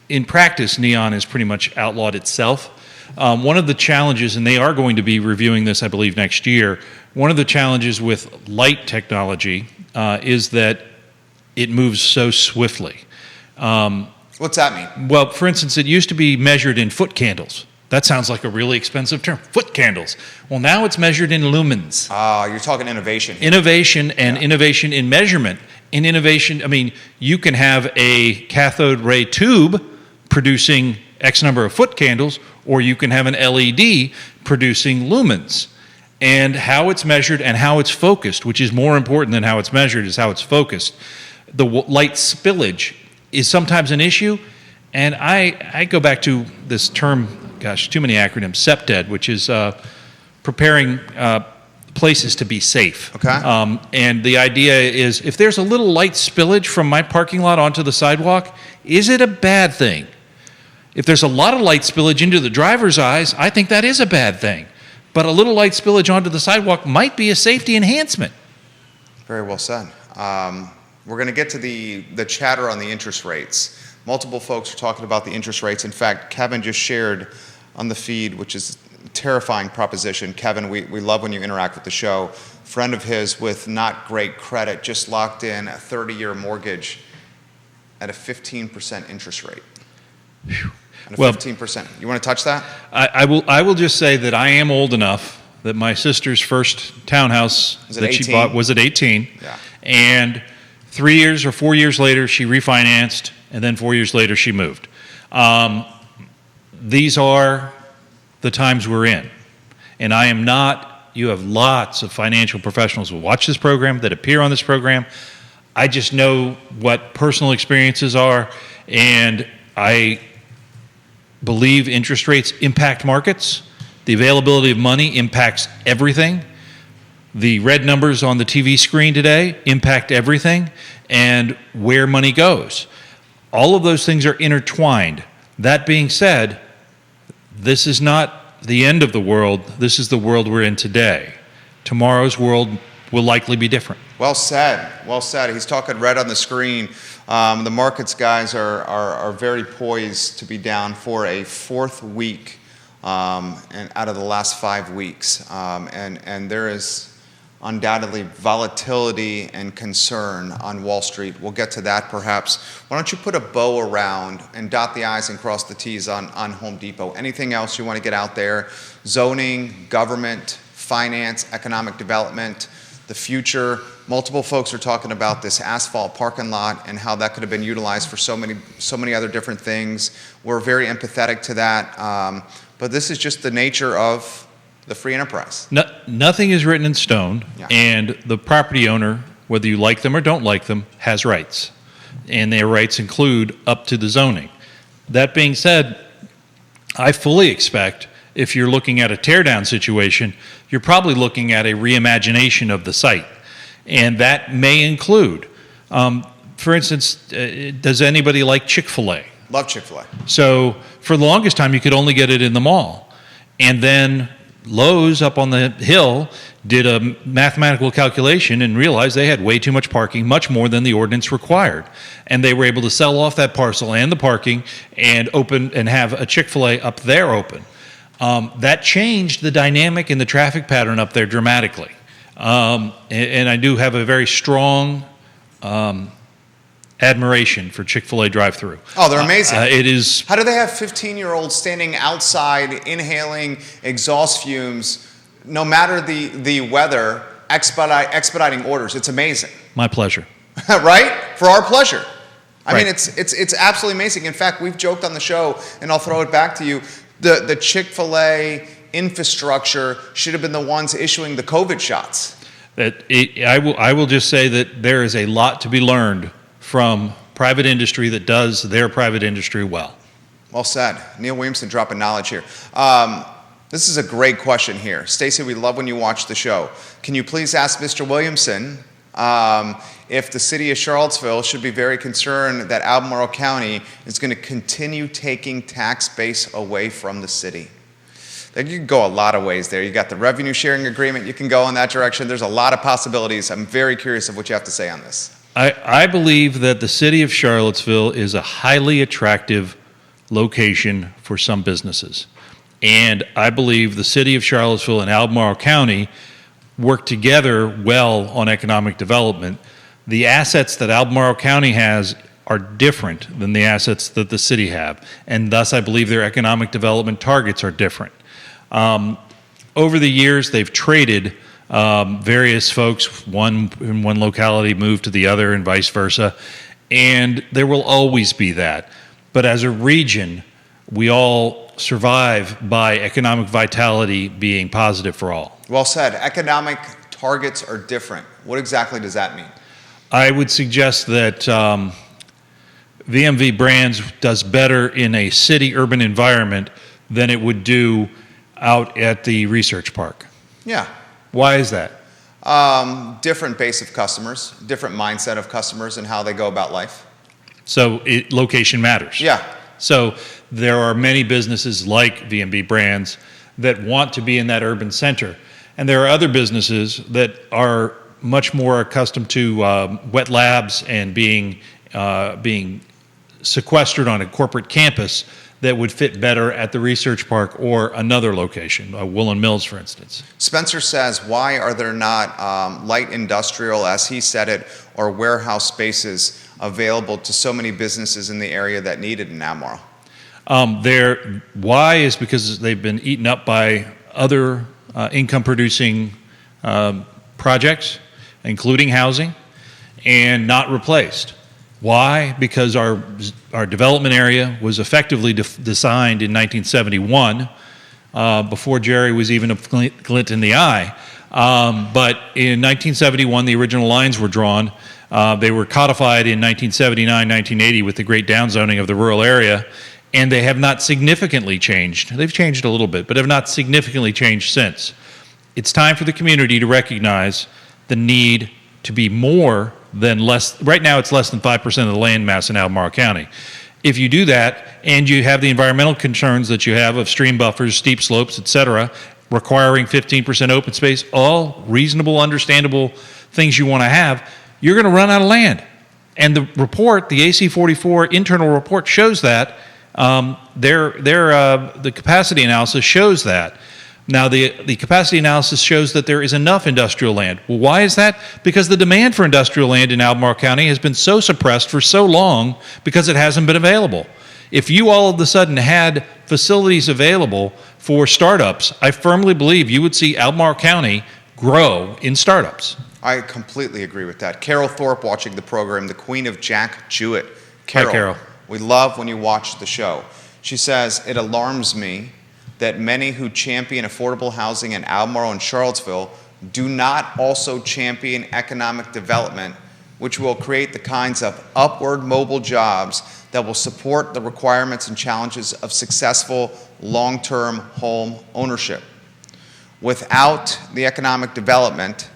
in practice, neon has pretty much outlawed itself. One of the challenges, and they are going to be reviewing this, I believe, next year, one of the challenges with light technology is that it moves so swiftly. What's that mean? Well, for instance, it used to be measured in foot candles. That sounds like a really expensive term, foot candles. Well, now it's measured in lumens. You're talking innovation here. Innovation and innovation in measurement. In innovation, I mean, you can have a cathode ray tube producing X number of foot candles, or you can have an LED producing lumens. And how it's measured and how it's focused, which is more important than how it's measured, is how it's focused. The light spillage is sometimes an issue, and I go back to this term, gosh, too many acronyms, CEPTED, which is preparing places to be safe. Okay. And the idea is, if there's a little light spillage from my parking lot onto the sidewalk, is it a bad thing? If there's a lot of light spillage into the driver's eyes, I think that is a bad thing. But a little light spillage onto the sidewalk might be a safety enhancement. Very well said. We're going to get to the chatter on the interest rates. Multiple folks are talking about the interest rates. In fact, Kevin just shared on the feed, which is a terrifying proposition. Kevin, we love when you interact with the show. Friend of his with not great credit just locked in a 30-year mortgage at a 15% interest rate. At a 15%. You want to touch that? I will just say that I am old enough that my sister's first townhouse that she bought was at 18. Yeah. And 3 years or 4 years later, she refinanced, and then 4 years later, she moved. These are the times we're in. And I am not, you have lots of financial professionals who watch this program, that appear on this program. I just know what personal experiences are, and I believe interest rates impact markets. The availability of money impacts everything. The red numbers on the TV screen today impact everything, and where money goes. All of those things are intertwined. That being said, this is not the end of the world. This is the world we're in today. Tomorrow's world will likely be different. Well said. Well said. He's talking red on the screen. The markets guys are very poised to be down for a fourth week and out of the last 5 weeks. And there is undoubtedly volatility and concern on Wall Street. We'll get to that perhaps. Why don't you put a bow around and dot the I's and cross the T's on Home Depot? Anything else you want to get out there? Zoning, government, finance, economic development, the future. Multiple folks are talking about this asphalt parking lot and how that could have been utilized for so many other different things. We're very empathetic to that. But this is just the nature of the free enterprise. Nothing is written in stone, Yeah. and the property owner, whether you like them or don't like them, has rights. And their rights include up to the zoning. That being said, I fully expect if you're looking at a teardown situation, you're probably looking at a reimagination of the site. And that may include, for instance, does anybody like Chick-fil-A? Love Chick-fil-A. So for the longest time, you could only get it in the mall. And then Lowe's up on the hill did a mathematical calculation and realized they had way too much parking, much more than the ordinance required. And they were able to sell off that parcel and the parking and open and have a Chick-fil-A up there open. That changed the dynamic and the traffic pattern up there dramatically. And I do have a very strong admiration for Chick-fil-A drive-thru. Oh, they're amazing. It is. How do they have 15-year-olds standing outside inhaling exhaust fumes, no matter the weather, expediting orders? It's amazing. My pleasure. Right? For our pleasure. I Right. mean, it's absolutely amazing. In fact, we've joked on the show, and I'll throw it back to you. The Chick-fil-A infrastructure should have been the ones issuing the COVID shots. I will just say that there is a lot to be learned from private industry that does their private industry well. Well said. Neil Williamson dropping knowledge here. This is a great question here. Stacy, we love when you watch the show. Can you please ask Mr. Williamson if the city of Charlottesville should be very concerned that Albemarle County is going to continue taking tax base away from the city? You can go a lot of ways there. You got the revenue sharing agreement. You can go in that direction. There's a lot of possibilities. I'm very curious of what you have to say on this. I believe that the city of Charlottesville is a highly attractive location for some businesses. And I believe the city of Charlottesville and Albemarle County work together well on economic development. The assets that Albemarle County has are different than the assets that the city have. And thus, I believe their economic development targets are different. Over the years, they've traded various folks, one in one locality moved to the other and vice versa, and there will always be that. But as a region, we all survive by economic vitality being positive for all. Well said. Economic targets are different. What exactly does that mean? I would suggest that VMV Brands does better in a city urban environment than it would do out at the research park. Yeah. Why is that? Different base of customers, different mindset of customers and how they go about life. So location matters. Yeah. So there are many businesses like VMB Brands that want to be in that urban center. And there are other businesses that are much more accustomed to wet labs and being sequestered on a corporate campus that would fit better at the research park or another location, Woolen Mills, for instance. Spencer says, why are there not light industrial, as he said it, or warehouse spaces available to so many businesses in the area that need it in Albemarle? Why is because they've been eaten up by other income-producing projects, including housing, and not replaced. Why? Because our development area was effectively designed in 1971, before Jerry was even a glint in the eye. But in 1971, the original lines were drawn. They were codified in 1979, 1980 with the great downzoning of the rural area, and they have not significantly changed. They've changed a little bit, but have not significantly changed since. It's time for the community to recognize the need to be more than less. Right now, it's less than 5% of the land mass in Albemarle County. If you do that, and you have the environmental concerns that you have of stream buffers, steep slopes, et cetera, requiring 15% open space, all reasonable, understandable things you want to have, you're going to run out of land. And the report, the AC44 internal report, shows that. The capacity analysis shows that. Now, the capacity analysis shows that there is enough industrial land. Well, why is that? Because the demand for industrial land in Albemarle County has been so suppressed for so long because it hasn't been available. If you all of a sudden had facilities available for startups, I firmly believe you would see Albemarle County grow in startups. I completely agree with that. Carol Thorpe watching the program, the queen of Jack Jewett. Hi, Carol. We love when you watch the show. She says, it alarms me that many who champion affordable housing in Albemarle and Charlottesville do not also champion economic development, which will create the kinds of upward mobile jobs that will support the requirements and challenges of successful long-term home ownership. Without the economic development,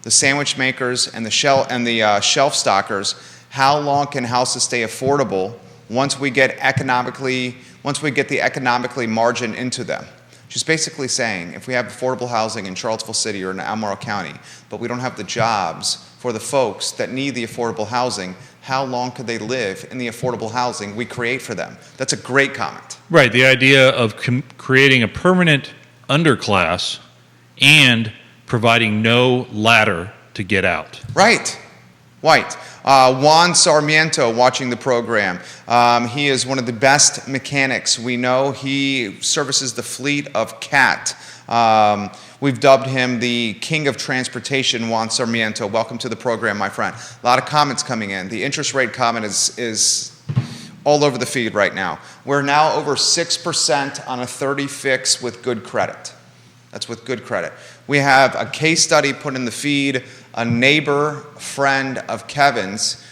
the sandwich makers and the shelf stockers, how long can houses stay affordable once we get the economically margin into them? She's basically saying, if we have affordable housing in Charlottesville City or in Albemarle County, but we don't have the jobs for the folks that need the affordable housing, how long could they live in the affordable housing we create for them? That's a great comment. Right, the idea of creating a permanent underclass and providing no ladder to get out. Right. Juan Sarmiento watching the program. He is one of the best mechanics we know. He services the fleet of CAT. We've dubbed him the king of transportation, Juan Sarmiento. Welcome to the program, my friend. A lot of comments coming in. The interest rate comment is all over the feed right now. We're now over 6% on a 30 fix with good credit. That's with good credit. We have a case study put in the feed, a neighbor friend of Kevin's.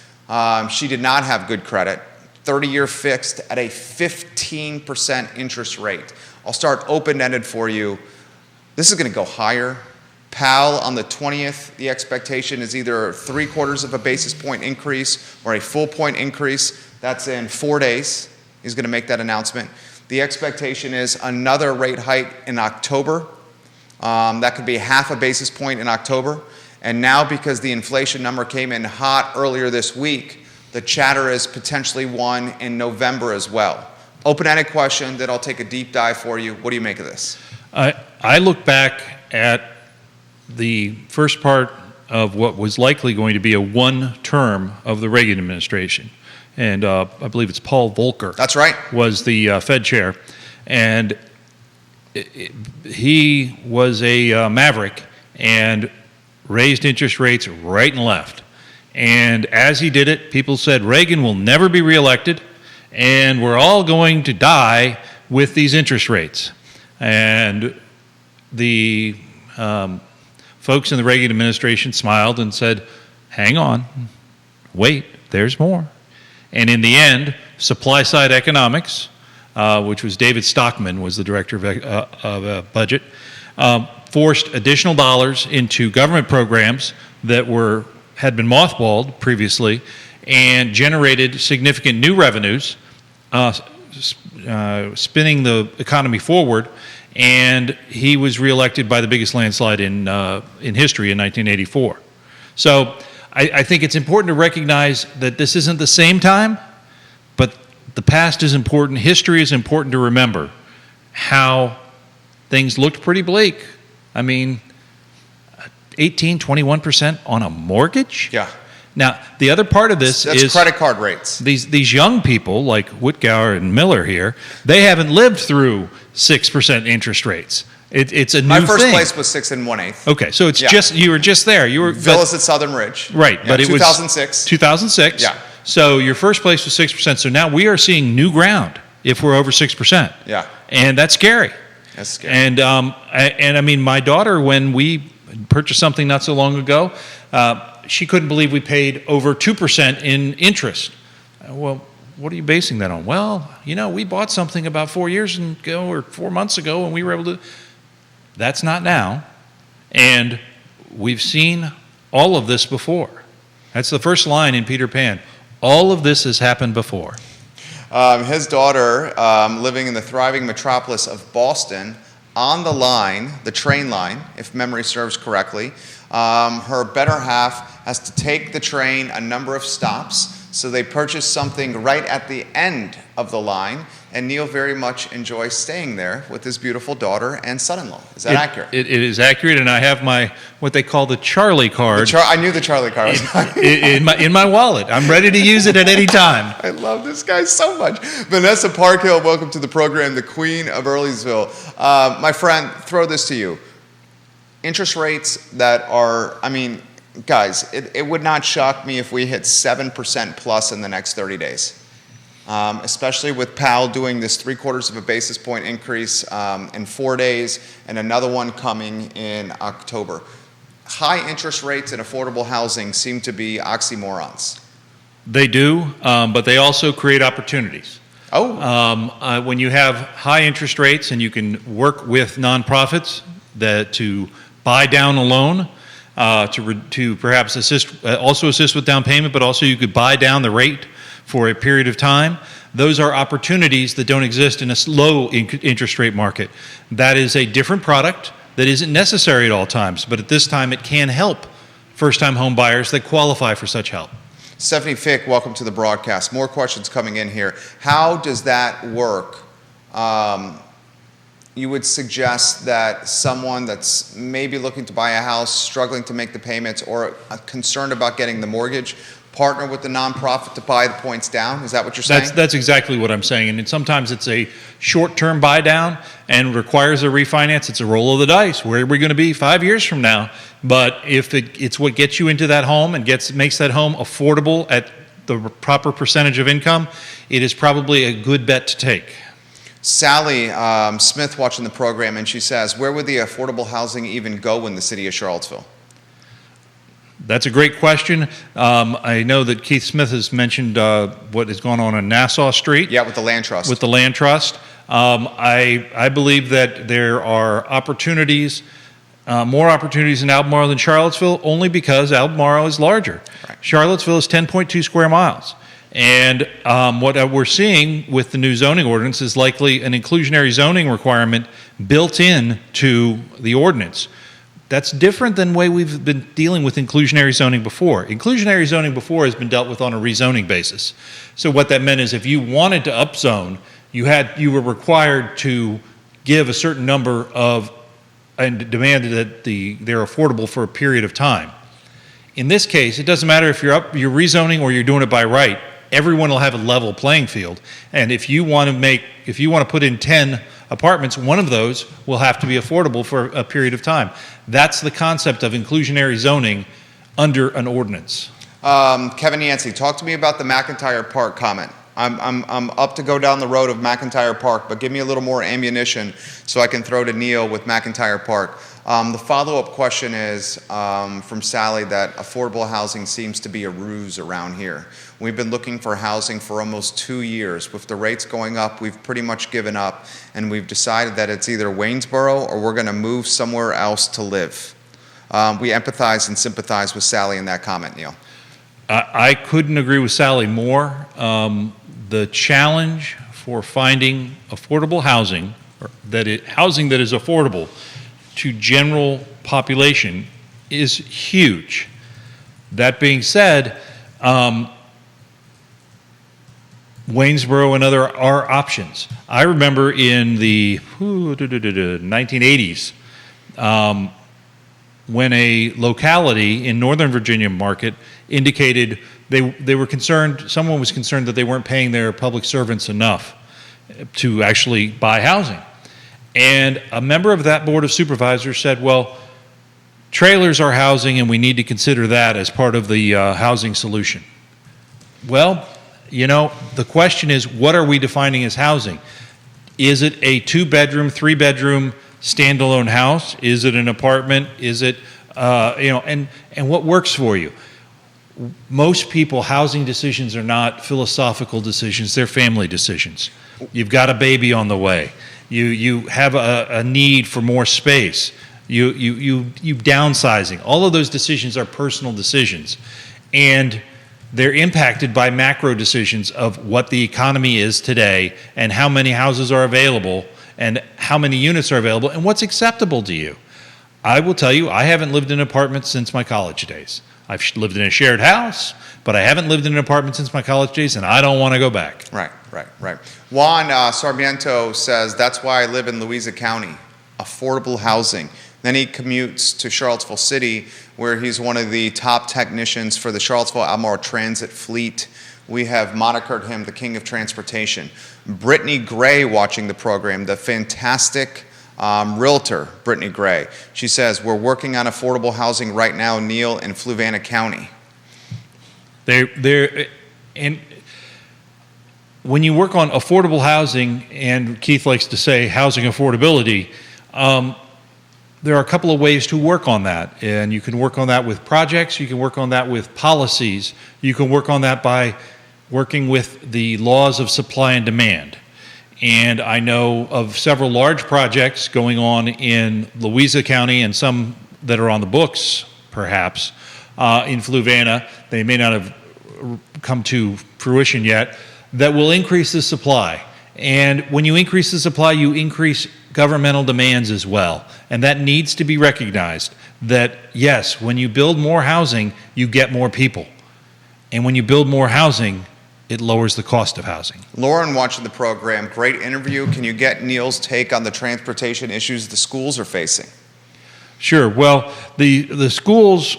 She did not have good credit. 30-year fixed at a 15% interest rate. I'll start open-ended for you. This is going to go higher. PAL on the 20th, the expectation is either 3/4 of a basis point increase or a full point increase. That's in 4 days. He's going to make that announcement. The expectation is another rate hike in October. That could be 0.5 basis point in October. And now, because the inflation number came in hot earlier this week, the chatter is potentially one in November as well. Open-ended question that I'll take a deep dive for you. What do you make of this? I look back at the first part of what was likely going to be a one term of the Reagan administration. And I believe it's Paul Volcker. That's right. Was the Fed chair. And he was a maverick and raised interest rates right and left. And as he did it, people said Reagan will never be reelected, and we're all going to die with these interest rates. And the folks in the Reagan administration smiled and said, hang on, wait, there's more. And in the end, supply-side economics, which was David Stockman, was the director of budget, forced additional dollars into government programs that had been mothballed previously and generated significant new revenues, spinning the economy forward. And he was reelected by the biggest landslide in history in 1984. So I think it's important to recognize that this isn't the same time, but the past is important. History is important to remember how things looked pretty bleak. I mean, 21% on a mortgage? Yeah. Now, the other part of this That's is credit card rates. these young people like Whitgower and Miller here, they haven't lived through 6% interest rates. It's a new thing. My first place was 6 1/8. Okay, so it's just, you were just there. You were Villas at Southern Ridge. right, Yeah, but it was 2006. 2006. Yeah. So your first place was 6%. So now we are seeing new ground if we're over 6%. Yeah. And that's scary. That's scary. And I mean, my daughter, when we purchased something not so long ago, she couldn't believe we paid over 2% in interest. Well, what are you basing that on? Well, we bought something about 4 years ago or 4 months ago, and we were able to. That's not now. And we've seen all of this before. That's the first line in Peter Pan. All of this has happened before. His daughter, living in the thriving metropolis of Boston, on the line, the train line, if memory serves correctly, her better half has to take the train a number of stops, so they purchase something right at the end of the line, and Neil very much enjoys staying there with his beautiful daughter and son-in-law. Is that accurate? It is accurate, and I have what they call the Charlie card I knew the Charlie card was coming. in my wallet. I'm ready to use it at any time. I love this guy so much. Vanessa Parkhill, welcome to the program, the queen of Earlysville. My friend, throw this to you. Interest rates that are, guys, it would not shock me if we hit 7% plus in the next 30 days. Especially with Powell doing this 3/4 of a basis point increase in 4 days and another one coming in October. High interest rates and affordable housing seem to be oxymorons. They do, but they also create opportunities. Oh. When you have high interest rates and you can work with nonprofits to buy down a loan, to perhaps assist with down payment, but also you could buy down the rate for a period of time. Those are opportunities that don't exist in a low interest rate market. That is a different product that isn't necessary at all times, but at this time it can help first-time home buyers that qualify for such help. Stephanie Fick, welcome to the broadcast. More questions coming in here. How does that work? You would suggest that someone that's maybe looking to buy a house, struggling to make the payments, or concerned about getting the mortgage, partner with the nonprofit to buy the points down? Is that what you're saying? That's exactly what I'm saying. And sometimes it's a short-term buy down and requires a refinance. It's a roll of the dice. Where are we going to be 5 years from now? But if it's what gets you into that home and makes that home affordable at the proper percentage of income, it is probably a good bet to take. Sally Smith watching the program, and she says, where would the affordable housing even go in the city of Charlottesville? That's a great question. I know that Keith Smith has mentioned what has gone on Nassau Street. Yeah, with the land trust. With the land trust. I believe that there are opportunities, more opportunities in Albemarle than Charlottesville, only because Albemarle is larger. Right. Charlottesville is 10.2 square miles. And what we're seeing with the new zoning ordinance is likely an inclusionary zoning requirement built in to the ordinance. That's different than the way we've been dealing with inclusionary zoning before. Inclusionary zoning before has been dealt with on a rezoning basis. So what that meant is if you wanted to upzone, you were required to give a certain number of, and demanded that they're affordable for a period of time. In this case, it doesn't matter if you're rezoning or you're doing it by right. Everyone will have a level playing field. And if you want to put in 10 apartments, one of those will have to be affordable for a period of time. That's the concept of inclusionary zoning under an ordinance. Kevin Yancey, talk to me about the McIntyre Park comment. I'm up to go down the road of McIntyre Park, but give me a little more ammunition so I can throw to Neil with McIntyre Park. The follow-up question is from Sally that affordable housing seems to be a ruse around here. We've been looking for housing for almost 2 years. With the rates going up, we've pretty much given up, and we've decided that it's either Waynesboro or we're going to move somewhere else to live. We empathize and sympathize with Sally in that comment, Neil. I couldn't agree with Sally more. The challenge for finding affordable housing, or housing that is affordable to general population, is huge. That being said, Waynesboro and other are options. I remember in the 1980s, when a locality in Northern Virginia market indicated they were concerned, someone was concerned that they weren't paying their public servants enough to actually buy housing. And a member of that board of supervisors said, well, trailers are housing and we need to consider that as part of the housing solution. Well, you know, the question is, what are we defining as housing? Is it a 2-bedroom, 3-bedroom standalone house? Is it an apartment? Is it, and what works for you? Most people, housing decisions are not philosophical decisions, they're family decisions. You've got a baby on the way. You have a need for more space. You downsizing. All of those decisions are personal decisions. And they're impacted by macro decisions of what the economy is today and how many houses are available and how many units are available and what's acceptable to you. I will tell you, I haven't lived in an apartment since my college days. I've lived in a shared house, but I haven't lived in an apartment since my college days, and I don't want to go back. Right. Juan Sarmiento says, that's why I live in Louisa County, affordable housing. Then he commutes to Charlottesville City, where he's one of the top technicians for the Charlottesville Albemarle Transit fleet. We have monikered him the king of transportation. Brittany Gray watching the program, the fantastic realtor, Brittany Gray. She says, we're working on affordable housing right now, Neil, in Fluvanna County. And when you work on affordable housing, and Keith likes to say housing affordability, there are a couple of ways to work on that. And you can work on that with projects, you can work on that with policies, you can work on that by working with the laws of supply and demand. And I know of several large projects going on in Louisa County and some that are on the books, perhaps, in Fluvanna. They may not have come to fruition yet, that will increase the supply. And when you increase the supply, you increase governmental demands as well. And that needs to be recognized that, yes, when you build more housing, you get more people. And when you build more housing, it lowers the cost of housing. Lauren watching the program, great interview. Can you get Neil's take on the transportation issues the schools are facing? Sure. Well, the schools,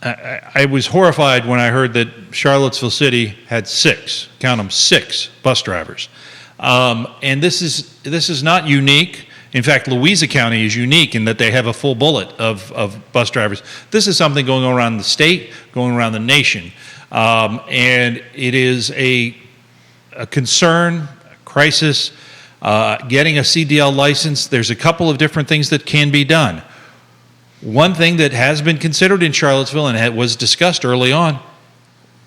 I was horrified when I heard that Charlottesville City had 6, count them, 6 bus drivers. And this is not unique. In fact, Louisa County is unique in that they have a full bullet of bus drivers. This is something going on around the state, going around the nation. And it is a concern, a crisis. Getting a CDL license, there's a couple of different things that can be done. One thing that has been considered in Charlottesville and was discussed early on,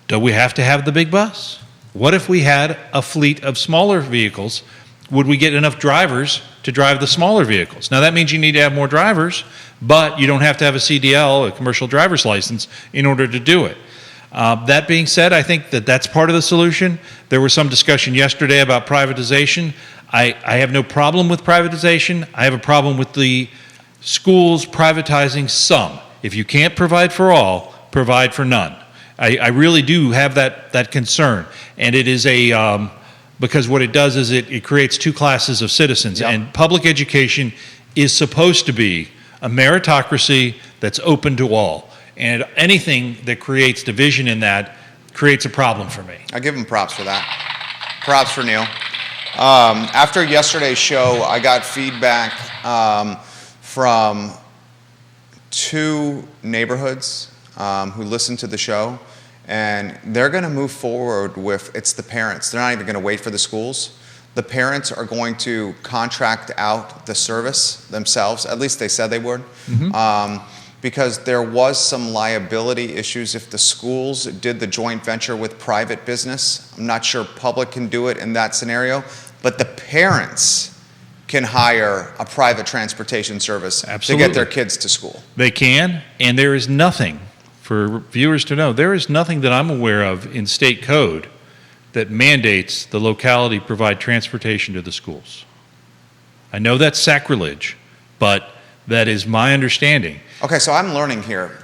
do we have to have the big bus? What if we had a fleet of smaller vehicles? Would we get enough drivers to drive the smaller vehicles? Now that means you need to have more drivers, but you don't have to have a CDL, a commercial driver's license, in order to do it. That being said, I think that that's part of the solution. There was some discussion yesterday about privatization. I have no problem with privatization. I have a problem with the schools privatizing some. If you can't provide for all, provide for none. I really do have that concern. And it is because what it does is it creates 2 classes of citizens. Yep. And public education is supposed to be a meritocracy that's open to all. And anything that creates division in that creates a problem for me. I give him props for that. Props for Neil. After yesterday's show, I got feedback from 2 neighborhoods who listened to the show, and they're going to move forward with, it's the parents. They're not even going to wait for the schools. The parents are going to contract out the service themselves. At least they said they would. Mm-hmm. Because there was some liability issues if the schools did the joint venture with private business. I'm not sure public can do it in that scenario, but the parents can hire a private transportation service Absolutely. To get their kids to school. They can, and there is nothing, for viewers to know, there is nothing that I'm aware of in state code that mandates the locality provide transportation to the schools. I know that's sacrilege, but That is my understanding. Okay, so I'm learning here.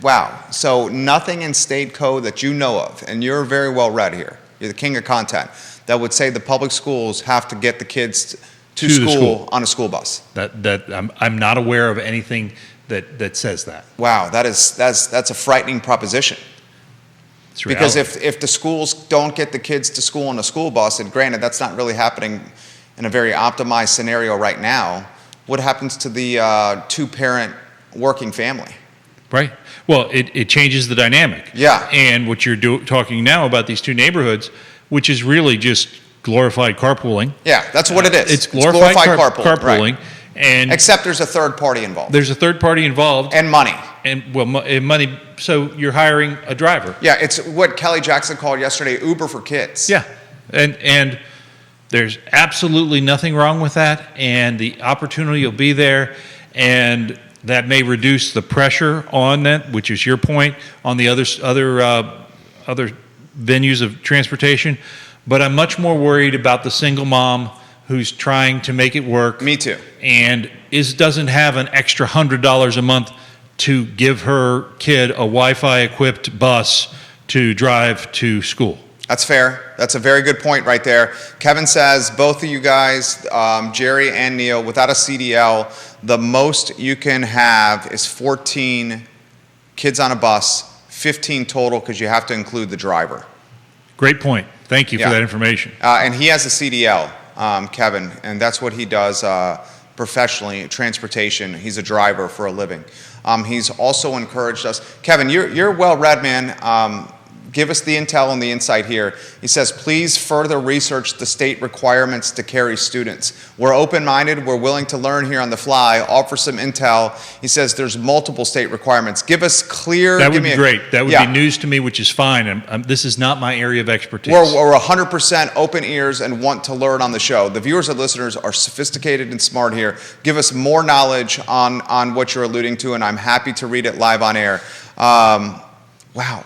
Wow. So nothing in state code that you know of, and you're very well read here, you're the king of content, that would say the public schools have to get the kids to school on a school bus. I'm not aware of anything that says that. Wow, that's a frightening proposition. It's Because reality. if the schools don't get the kids to school on a school bus, and granted that's not really happening in a very optimized scenario right now, what happens to the two-parent working family? Right. Well, it changes the dynamic. Yeah. And what you're talking now about these two neighborhoods, which is really just glorified carpooling. Yeah, that's what it is. It's glorified carpooling. Right. And Except there's a third party involved. there's a third party involved. And money. And money. So you're hiring a driver. Yeah, it's what Kelly Jackson called yesterday Uber for kids. Yeah. And there's absolutely nothing wrong with that. And the opportunity will be there. And that may reduce the pressure on that, which is your point, on the other venues of transportation. But I'm much more worried about the single mom who's trying to make it work. Me too. And doesn't have an extra $100 a month to give her kid a Wi-Fi equipped bus to drive to school. That's fair. That's a very good point right there. Kevin says, both of you guys, Jerry and Neil, without a CDL, the most you can have is 14 kids on a bus, 15 total because you have to include the driver. Great point. Thank you for that information. And he has a CDL, Kevin, and that's what he does professionally, transportation. He's a driver for a living. He's also encouraged us. Kevin, you're well-read, man. Give us the intel and the insight here. He says, please further research the state requirements to carry students. We're open-minded. We're willing to learn here on the fly, offer some intel. He says there's multiple state requirements. Give us clear... That would be great. That would be news to me, which is fine. This is not my area of expertise. We're 100% open ears and want to learn on the show. The viewers and listeners are sophisticated and smart here. Give us more knowledge on what you're alluding to, and I'm happy to read it live on air. Wow.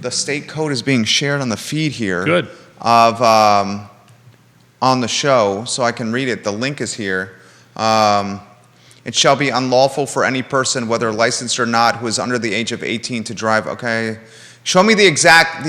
The state code is being shared on the feed here. Good. Of on the show, so I can read it. The link is here. It shall be unlawful for any person, whether licensed or not, who is under the age of 18 to drive. Okay. Show me the exact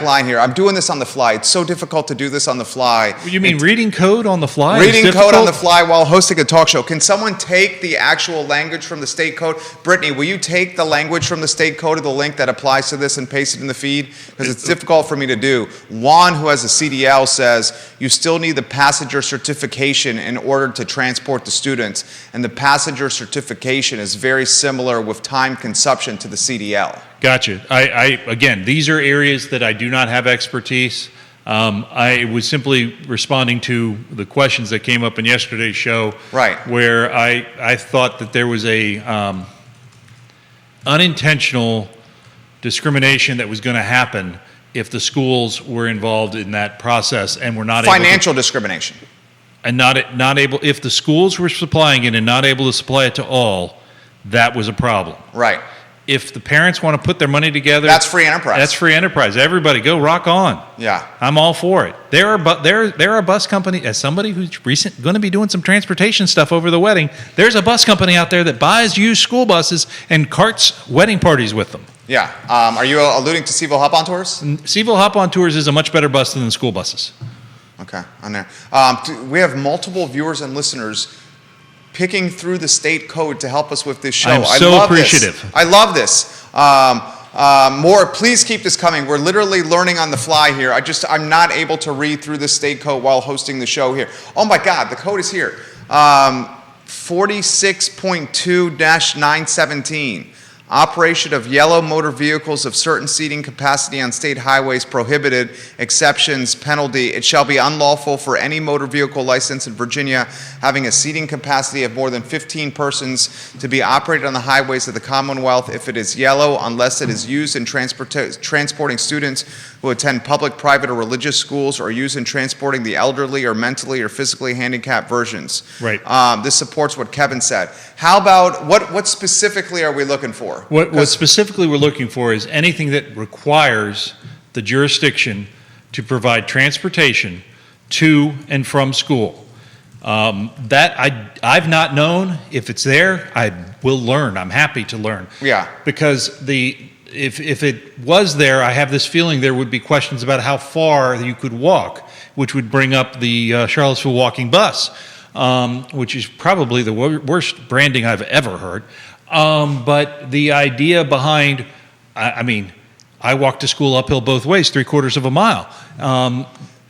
line here. I'm doing this on the fly. It's so difficult to do this on the fly. You mean reading code on the fly? Reading code on the fly while hosting a talk show. Can someone take the actual language from the state code? Brittany, will you take the language from the state code of the link that applies to this and paste it in the feed? Because it's difficult for me to do. Juan, who has a CDL, says you still need the passenger certification in order to transport the students. And the passenger certification is very similar with time consumption to the CDL. Gotcha. Again, these are areas that I do not have expertise. I was simply responding to the questions that came up in yesterday's show, right? Where I thought that there was a unintentional discrimination that was going to happen if the schools were involved in that process and were not financial discrimination, and not able. If the schools were supplying it and not able to supply it to all, that was a problem, right? If the parents want to put their money together, that's free enterprise. That's free enterprise. Everybody go rock on. Yeah. I'm all for it. There are bus company, as somebody who's going to be doing some transportation stuff over the wedding, there's a bus company out there that buys used school buses and carts wedding parties with them. Yeah. Are you alluding to CVille Hop-On Tours? CVille Hop-On Tours is a much better bus than the school buses. Okay, on there. We have multiple viewers and listeners picking through the state code to help us with this show. I'm so appreciative. I love this. More, please keep this coming. We're literally learning on the fly here. I'm not able to read through the state code while hosting the show here. Oh my God, the code is here. 46.2-917. Operation of yellow motor vehicles of certain seating capacity on state highways prohibited, exceptions, penalty. It shall be unlawful for any motor vehicle license in Virginia having a seating capacity of more than 15 persons to be operated on the highways of the Commonwealth if it is yellow, unless it is used in transporting students who attend public, private, or religious schools, or used in transporting the elderly or mentally or physically handicapped versions. Right. This supports what Kevin said. How about, what specifically are we looking for? What specifically we're looking for is anything that requires the jurisdiction to provide transportation to and from school. That I've not known. If it's there, I will learn. I'm happy to learn. Yeah. Because if it was there, I have this feeling there would be questions about how far you could walk, which would bring up the Charlottesville walking bus, which is probably the worst branding I've ever heard. But the idea behind, I mean, I walked to school uphill both ways, 3/4 of a mile.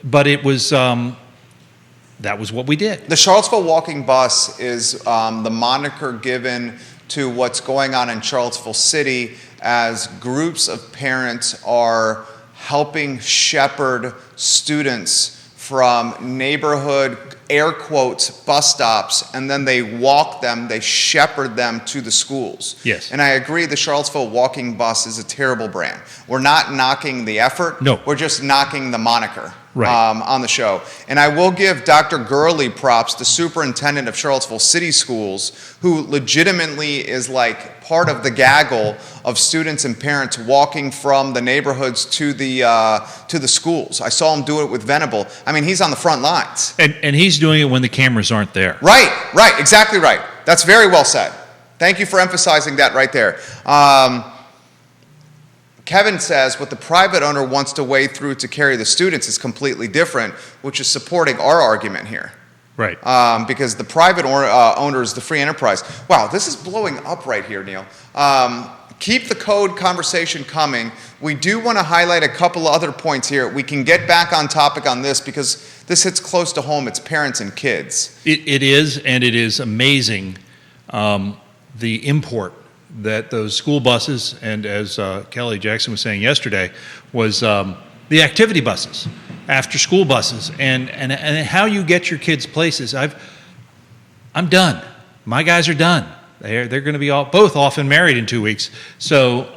But it was, that was what we did. The Charlottesville walking bus is the moniker given to what's going on in Charlottesville City as groups of parents are helping shepherd students from neighborhood, air quotes, bus stops, and then they walk them, they shepherd them to the schools. Yes. And I agree the Charlottesville walking bus is a terrible brand. We're not knocking the effort. No. We're just knocking the moniker. Right. On the show. And I will give Dr. Gurley props, the superintendent of Charlottesville City Schools, who legitimately is like part of the gaggle of students and parents walking from the neighborhoods to the schools. I saw him do it with Venable. I mean, he's on the front lines. And he's doing it when the cameras aren't there. Right, exactly right. That's very well said. Thank you for emphasizing that right there. Kevin says what the private owner wants to wade through to carry the students is completely different, which is supporting our argument here. Right. Because the private owner is the free enterprise. Wow, this is blowing up right here, Neil. Keep the code conversation coming. We do want to highlight a couple of other points here. We can get back on topic on this because this hits close to home. It's parents and kids. It is, and it is amazing the import that those school buses, and as Kelly Jackson was saying yesterday, was the activity buses, after school buses, and how you get your kids places. I'm done. My guys are done. They're going to be both off and married in 2 weeks. So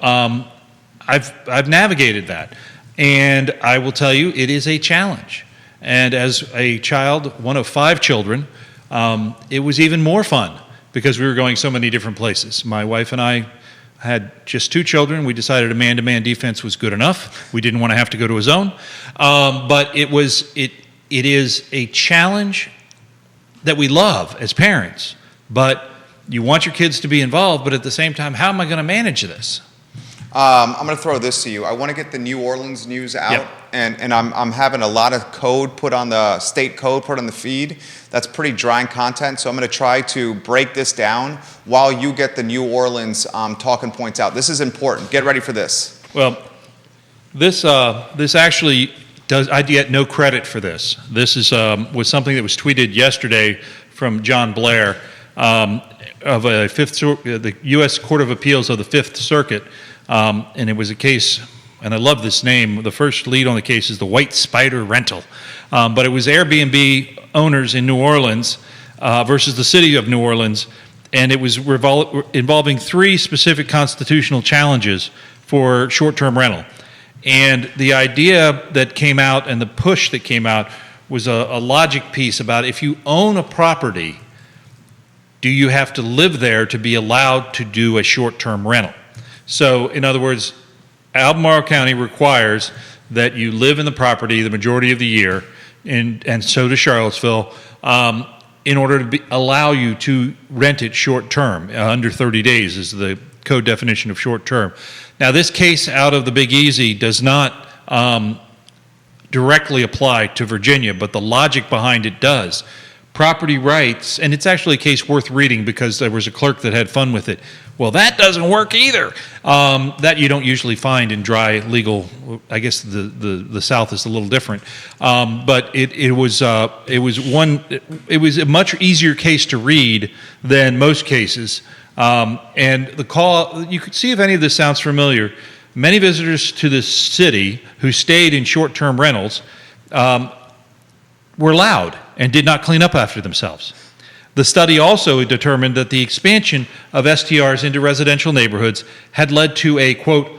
I've navigated that, and I will tell you it is a challenge. And as a child, one of 5 children, it was even more fun, because we were going so many different places. My wife and I had just 2 children. We decided a man-to-man defense was good enough. We didn't want to have to go to a zone. But it is a challenge that we love as parents. But you want your kids to be involved, but at the same time, how am I going to manage this? I'm going to throw this to you. I want to get the New Orleans news out, Yep. and I'm having a lot of code put on the state code, put on the feed. That's pretty dry content, so I'm going to try to break this down while you get the New Orleans talking points out. This is important. Get ready for this. Well, this actually does. I get no credit for this. This was something that was tweeted yesterday from John Blair of the U.S. Court of Appeals of the Fifth Circuit. And it was a case, and I love this name. The first lead on the case is the White Spider Rental. But it was Airbnb owners in New Orleans versus the city of New Orleans. And it was involving 3 specific constitutional challenges for short-term rental. And the idea that came out and the push that came out was a logic piece about if you own a property, do you have to live there to be allowed to do a short-term rental? So, in other words, Albemarle County requires that you live in the property the majority of the year, and so does Charlottesville, in order to allow you to rent it short-term. Under 30 days is the code definition of short-term. Now, this case out of the Big Easy does not directly apply to Virginia, but the logic behind it does. Property rights, and it's actually a case worth reading because there was a clerk that had fun with it. Well, that doesn't work either. That you don't usually find in dry legal. I guess the South is a little different, but it was a much easier case to read than most cases. And the call, you could see if any of this sounds familiar. Many visitors to this city who stayed in short-term rentals were loud and did not clean up after themselves. The study also determined that the expansion of STRs into residential neighborhoods had led to a, quote,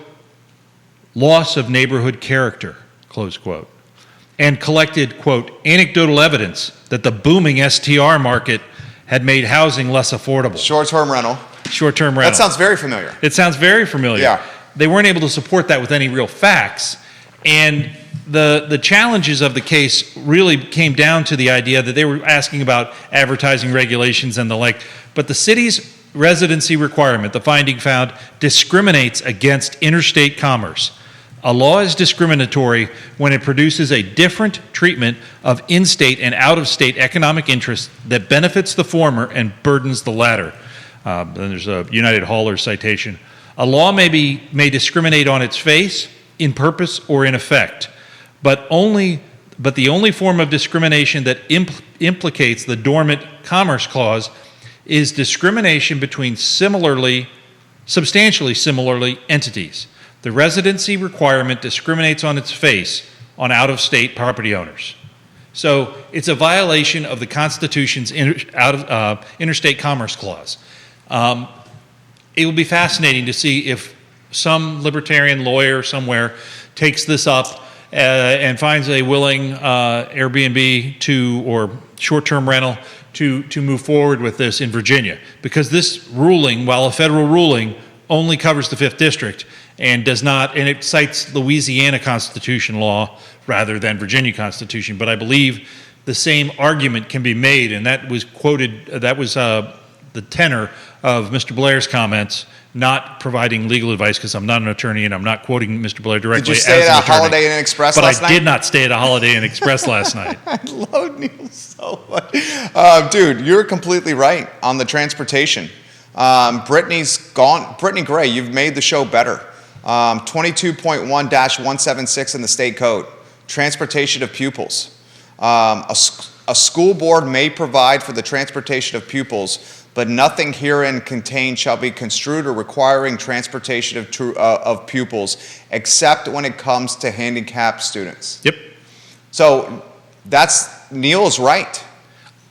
loss of neighborhood character, close quote, and collected, quote, anecdotal evidence that the booming STR market had made housing less affordable. Short-term rental. Short-term rental. That sounds very familiar. It sounds very familiar. Yeah. They weren't able to support that with any real facts. And the challenges of the case really came down to the idea that they were asking about advertising regulations and the like, but the city's residency requirement, the finding found, discriminates against interstate commerce. A law is discriminatory when it produces a different treatment of in-state and out-of-state economic interests that benefits the former and burdens the latter. Then there's a United Haulers citation. A law may discriminate on its face, in purpose, or in effect, but the only form of discrimination that implicates the dormant Commerce Clause is discrimination between substantially similarly entities. The residency requirement discriminates on its face on out-of-state property owners. So it's a violation of the Constitution's Interstate Commerce Clause. It will be fascinating to see if some libertarian lawyer somewhere takes this up and finds a willing Airbnb or short-term rental to move forward with this in Virginia. Because this ruling, while a federal ruling, only covers the 5th District and does not, and it cites Louisiana Constitution law rather than Virginia Constitution. But I believe the same argument can be made, and that was quoted, that was the tenor of Mr. Blair's comments, not providing legal advice, because I'm not an attorney and I'm not quoting Mr. Blair directly as an attorney. Did you stay at a Holiday Inn Express last night? But I did not stay at a Holiday Inn Express last night. I love Neil so much. Dude, you're completely right on the transportation. Brittany's gone. Brittany Gray, you've made the show better. 22.1-176 in the state code, transportation of pupils. A school board may provide for the transportation of pupils, but nothing herein contained shall be construed or requiring transportation of pupils, except when it comes to handicapped students. Yep. So Neil's right.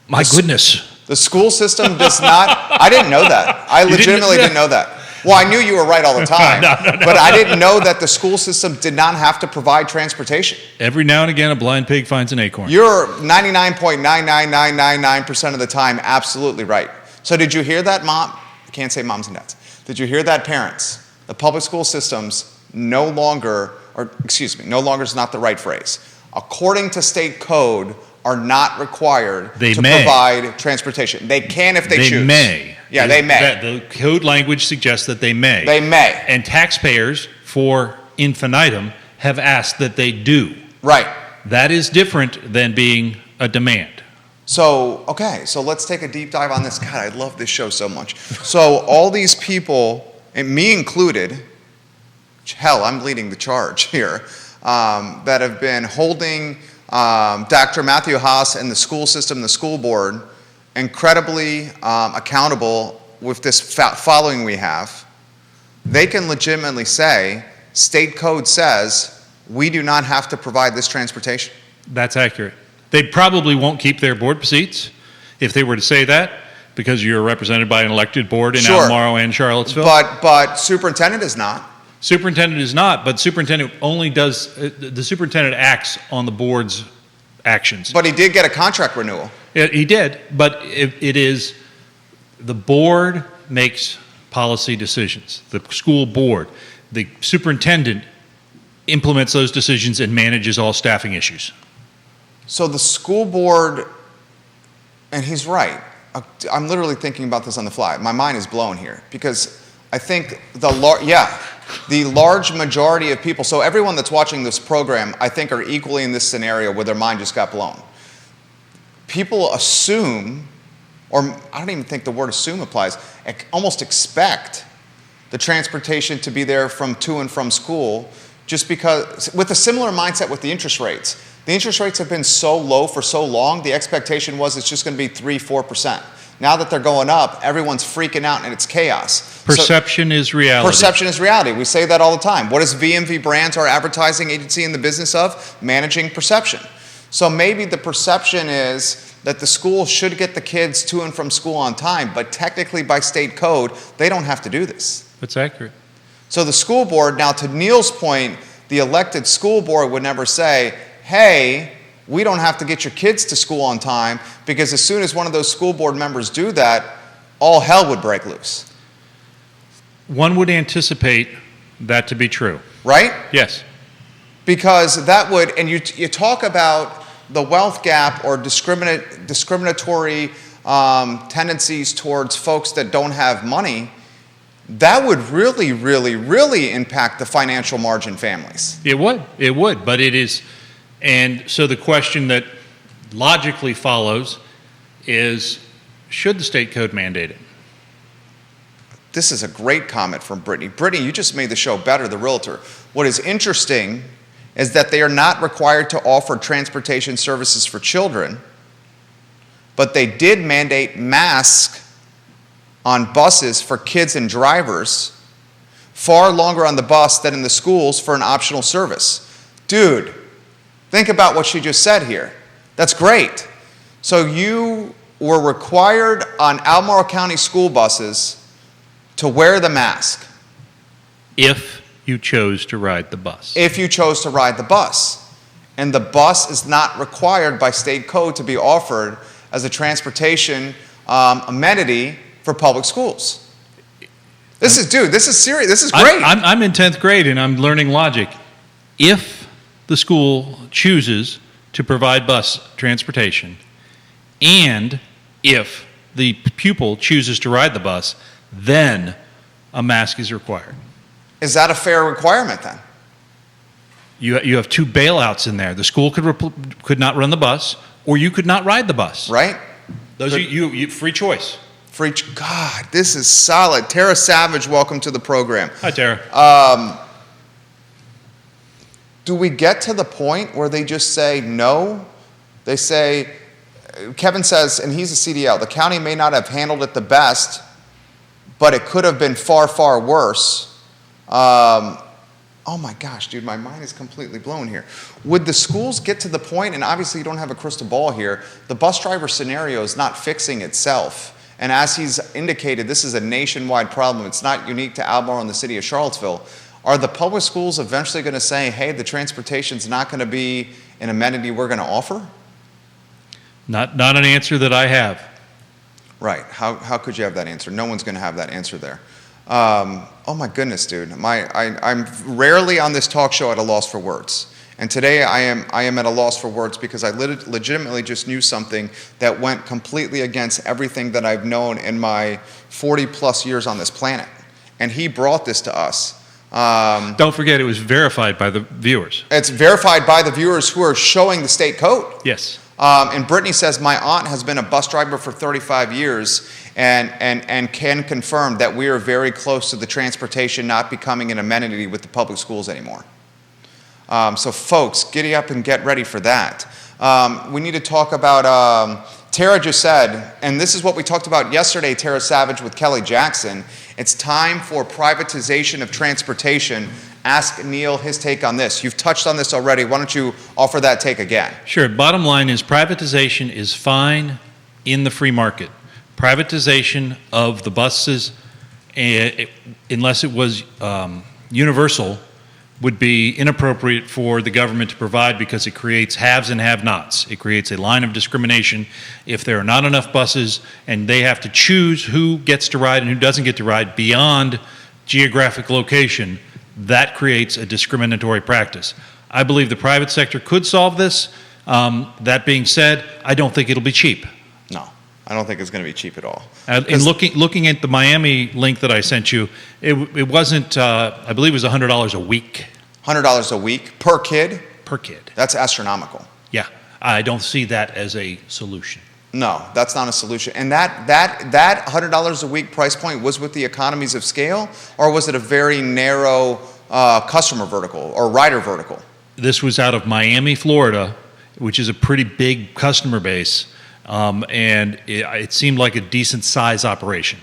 My goodness. The school system does not, I didn't know that. I legitimately didn't know that. Well, I knew you were right all the time, No. But I didn't know that the school system did not have to provide transportation. Every now and again, a blind pig finds an acorn. You're 99.99999% of the time absolutely right. So did you hear that, Mom? I can't say moms and dads. Did you hear that, parents? The public school systems no longer is not the right phrase. According to state code, are not required to provide transportation. They can if they choose. They may. Yeah, they may. The code language suggests that they may. They may. And taxpayers, for infinitum, have asked that they do. Right. That is different than being a demand. So, okay, so let's take a deep dive on this. God, I love this show so much. So all these people, and me included, hell, I'm leading the charge here, that have been holding Dr. Matthew Haas and the school system, the school board, incredibly accountable with this following we have. They can legitimately say, state code says, we do not have to provide this transportation. That's accurate. They probably won't keep their board seats if they were to say that, because you're represented by an elected board in Albemarle and Charlottesville. But superintendent is not. Superintendent is not, but superintendent only does, the superintendent acts on the board's actions. But he did get a contract renewal. He did, but it is, the board makes policy decisions. The school board, the superintendent implements those decisions and manages all staffing issues. So the school board, and he's right. I'm literally thinking about this on the fly. My mind is blown here because I think the large majority of people, so everyone that's watching this program, I think are equally in this scenario where their mind just got blown. People assume, or I don't even think the word assume applies, almost expect the transportation to be there to and from school, just because, with a similar mindset with the interest rates. The interest rates have been so low for so long, the expectation was it's just going to be 3-4%. Now that they're going up, everyone's freaking out and it's chaos. Perception is reality. Perception is reality. We say that all the time. What is VMV Brands, our advertising agency, in the business of? Managing perception. So maybe the perception is that the school should get the kids to and from school on time, but technically by state code, they don't have to do this. That's accurate. So the school board, now to Neil's point, the elected school board would never say, hey, we don't have to get your kids to school on time, because as soon as one of those school board members do that, all hell would break loose. One would anticipate that to be true. Right? Yes. Because that would, and you talk about the wealth gap or discriminatory tendencies towards folks that don't have money, that would really, really, really impact the financial margin families. It would, but it is, and so the question that logically follows is, should the state code mandate it? This is a great comment from Brittany. Brittany, you just made the show better, the realtor. What is interesting is that they are not required to offer transportation services for children, but they did mandate masks on buses for kids and drivers, far longer on the bus than in the schools for an optional service. Dude, think about what she just said here. That's great. So you were required on Albemarle County school buses to wear the mask. If you chose to ride the bus. If you chose to ride the bus. And the bus is not required by state code to be offered as a transportation amenity for public schools. This is serious. This is great. I'm in 10th grade and I'm learning logic. If the school chooses to provide bus transportation, and if the pupil chooses to ride the bus, then a mask is required. Is that a fair requirement then? You have two bailouts in there. The school could not run the bus, or you could not ride the bus. Right? Those are you free choice. God, this is solid. Tara Savage, welcome to the program. Hi, Tara. Do we get to the point where they just say no? They say, Kevin says, and he's a CDL, the county may not have handled it the best, but it could have been far, far worse. Oh my gosh, dude, my mind is completely blown here. Would the schools get to the point, and obviously you don't have a crystal ball here, the bus driver scenario is not fixing itself. And as he's indicated, this is a nationwide problem. It's not unique to Albemarle and the city of Charlottesville. Are the public schools eventually going to say, hey, the transportation's not going to be an amenity we're going to offer? Not an answer that I have. Right. How could you have that answer? No one's going to have that answer there. Oh my goodness, dude. I'm rarely on this talk show at a loss for words. And today I am at a loss for words because I legitimately just knew something that went completely against everything that I've known in my 40 plus years on this planet. And he brought this to us. Don't forget, it was verified by the viewers. It's verified by the viewers who are showing the state code. Yes. And Brittany says, my aunt has been a bus driver for 35 years and can confirm that we are very close to the transportation not becoming an amenity with the public schools anymore. So folks, giddy up and get ready for that. We need to talk about, Tara just said, and this is what we talked about yesterday, Tara Savage with Kelly Jackson, it's time for privatization of transportation. Ask Neil his take on this. You've touched on this already. Why don't you offer that take again? Sure. Bottom line is privatization is fine in the free market. Privatization of the buses, unless it was universal, would be inappropriate for the government to provide because it creates haves and have-nots. It creates a line of discrimination. If there are not enough buses and they have to choose who gets to ride and who doesn't get to ride beyond geographic location, that creates a discriminatory practice. I believe the private sector could solve this. That being said, I don't think it'll be cheap. No, I don't think it's going to be cheap at all. And looking at the Miami link that I sent you, it wasn't, I believe it was $100 a week. $100 a week per kid? Per kid. That's astronomical. Yeah, I don't see that as a solution. No, that's not a solution. And that $100 a week price point was with the economies of scale, or was it a very narrow customer vertical or rider vertical? This was out of Miami, Florida, which is a pretty big customer base, and it seemed like a decent size operation.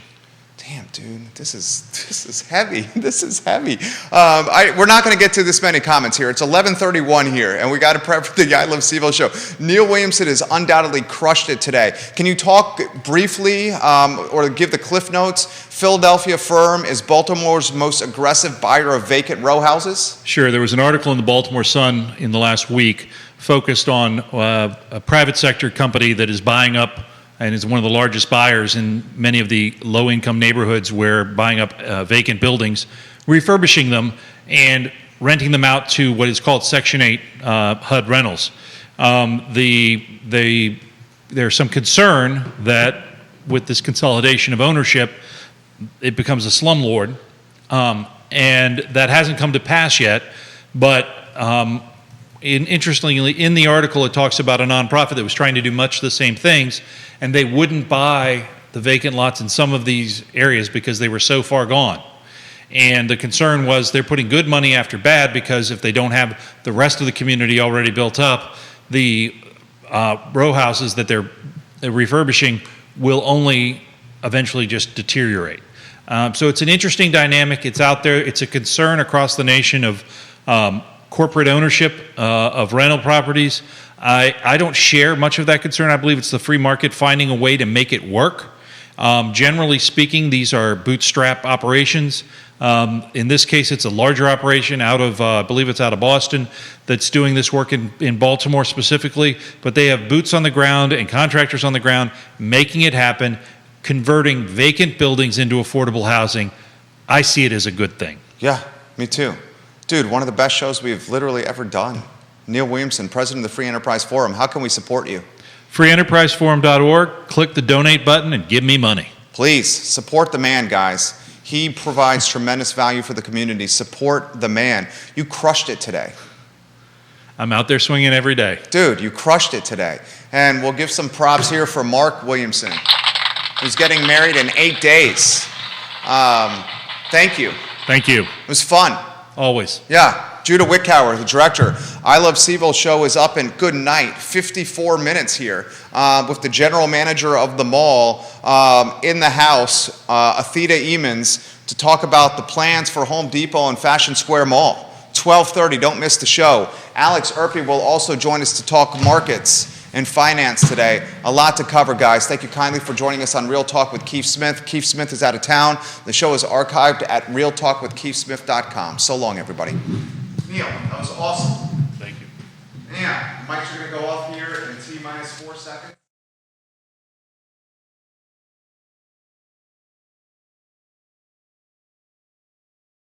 Damn, dude, this is heavy. This is heavy. We're not going to get to this many comments here. It's 11:31 here, and we got to prep for the I Love CVille show. Neil Williamson has undoubtedly crushed it today. Can you talk briefly or give the cliff notes? Philadelphia firm is Baltimore's most aggressive buyer of vacant row houses? Sure. There was an article in the Baltimore Sun in the last week focused on a private sector company that is buying up and is one of the largest buyers in many of the low-income neighborhoods where buying up vacant buildings, refurbishing them, and renting them out to what is called Section 8 HUD rentals. There's some concern that with this consolidation of ownership, it becomes a slumlord, and that hasn't come to pass yet. But interestingly, in the article, it talks about a nonprofit that was trying to do much the same things, and they wouldn't buy the vacant lots in some of these areas because they were so far gone. And the concern was they're putting good money after bad, because if they don't have the rest of the community already built up, the row houses that they're refurbishing will only eventually just deteriorate. So it's an interesting dynamic. It's out there. It's a concern across the nation of corporate ownership of rental properties. I don't share much of that concern. I believe it's the free market finding a way to make it work. Generally speaking, these are bootstrap operations. In this case, it's a larger operation out of, I believe it's out of Boston, that's doing this work in Baltimore specifically. But they have boots on the ground and contractors on the ground making it happen, converting vacant buildings into affordable housing. I see it as a good thing. Yeah, me too. Dude, one of the best shows we've literally ever done. Neil Williamson, president of the Free Enterprise Forum. How can we support you? freeenterpriseforum.org. Click the donate button and give me money. Please support the man, guys. He provides tremendous value for the community. Support the man. You crushed it today. I'm out there swinging every day. Dude, you crushed it today. And we'll give some props here for Mark Williamson, who's getting married in 8 days. Thank you. Thank you. It was fun. Always. Yeah. Judah Wickhauer, the director. I Love CVille show is up in good night. 54 minutes here with the general manager of the mall in the house, Athena Emons, to talk about the plans for Home Depot and Fashion Square Mall. 12:30, don't miss the show. Alex Erpy will also join us to talk markets and finance today. A lot to cover, guys. Thank you kindly for joining us on Real Talk with Keith Smith. Keith Smith is out of town. The show is archived at realtalkwithkeithsmith.com. So long, everybody. Neil, that was awesome. Thank you. Yeah, mics are going to go off here in T-minus 4 seconds.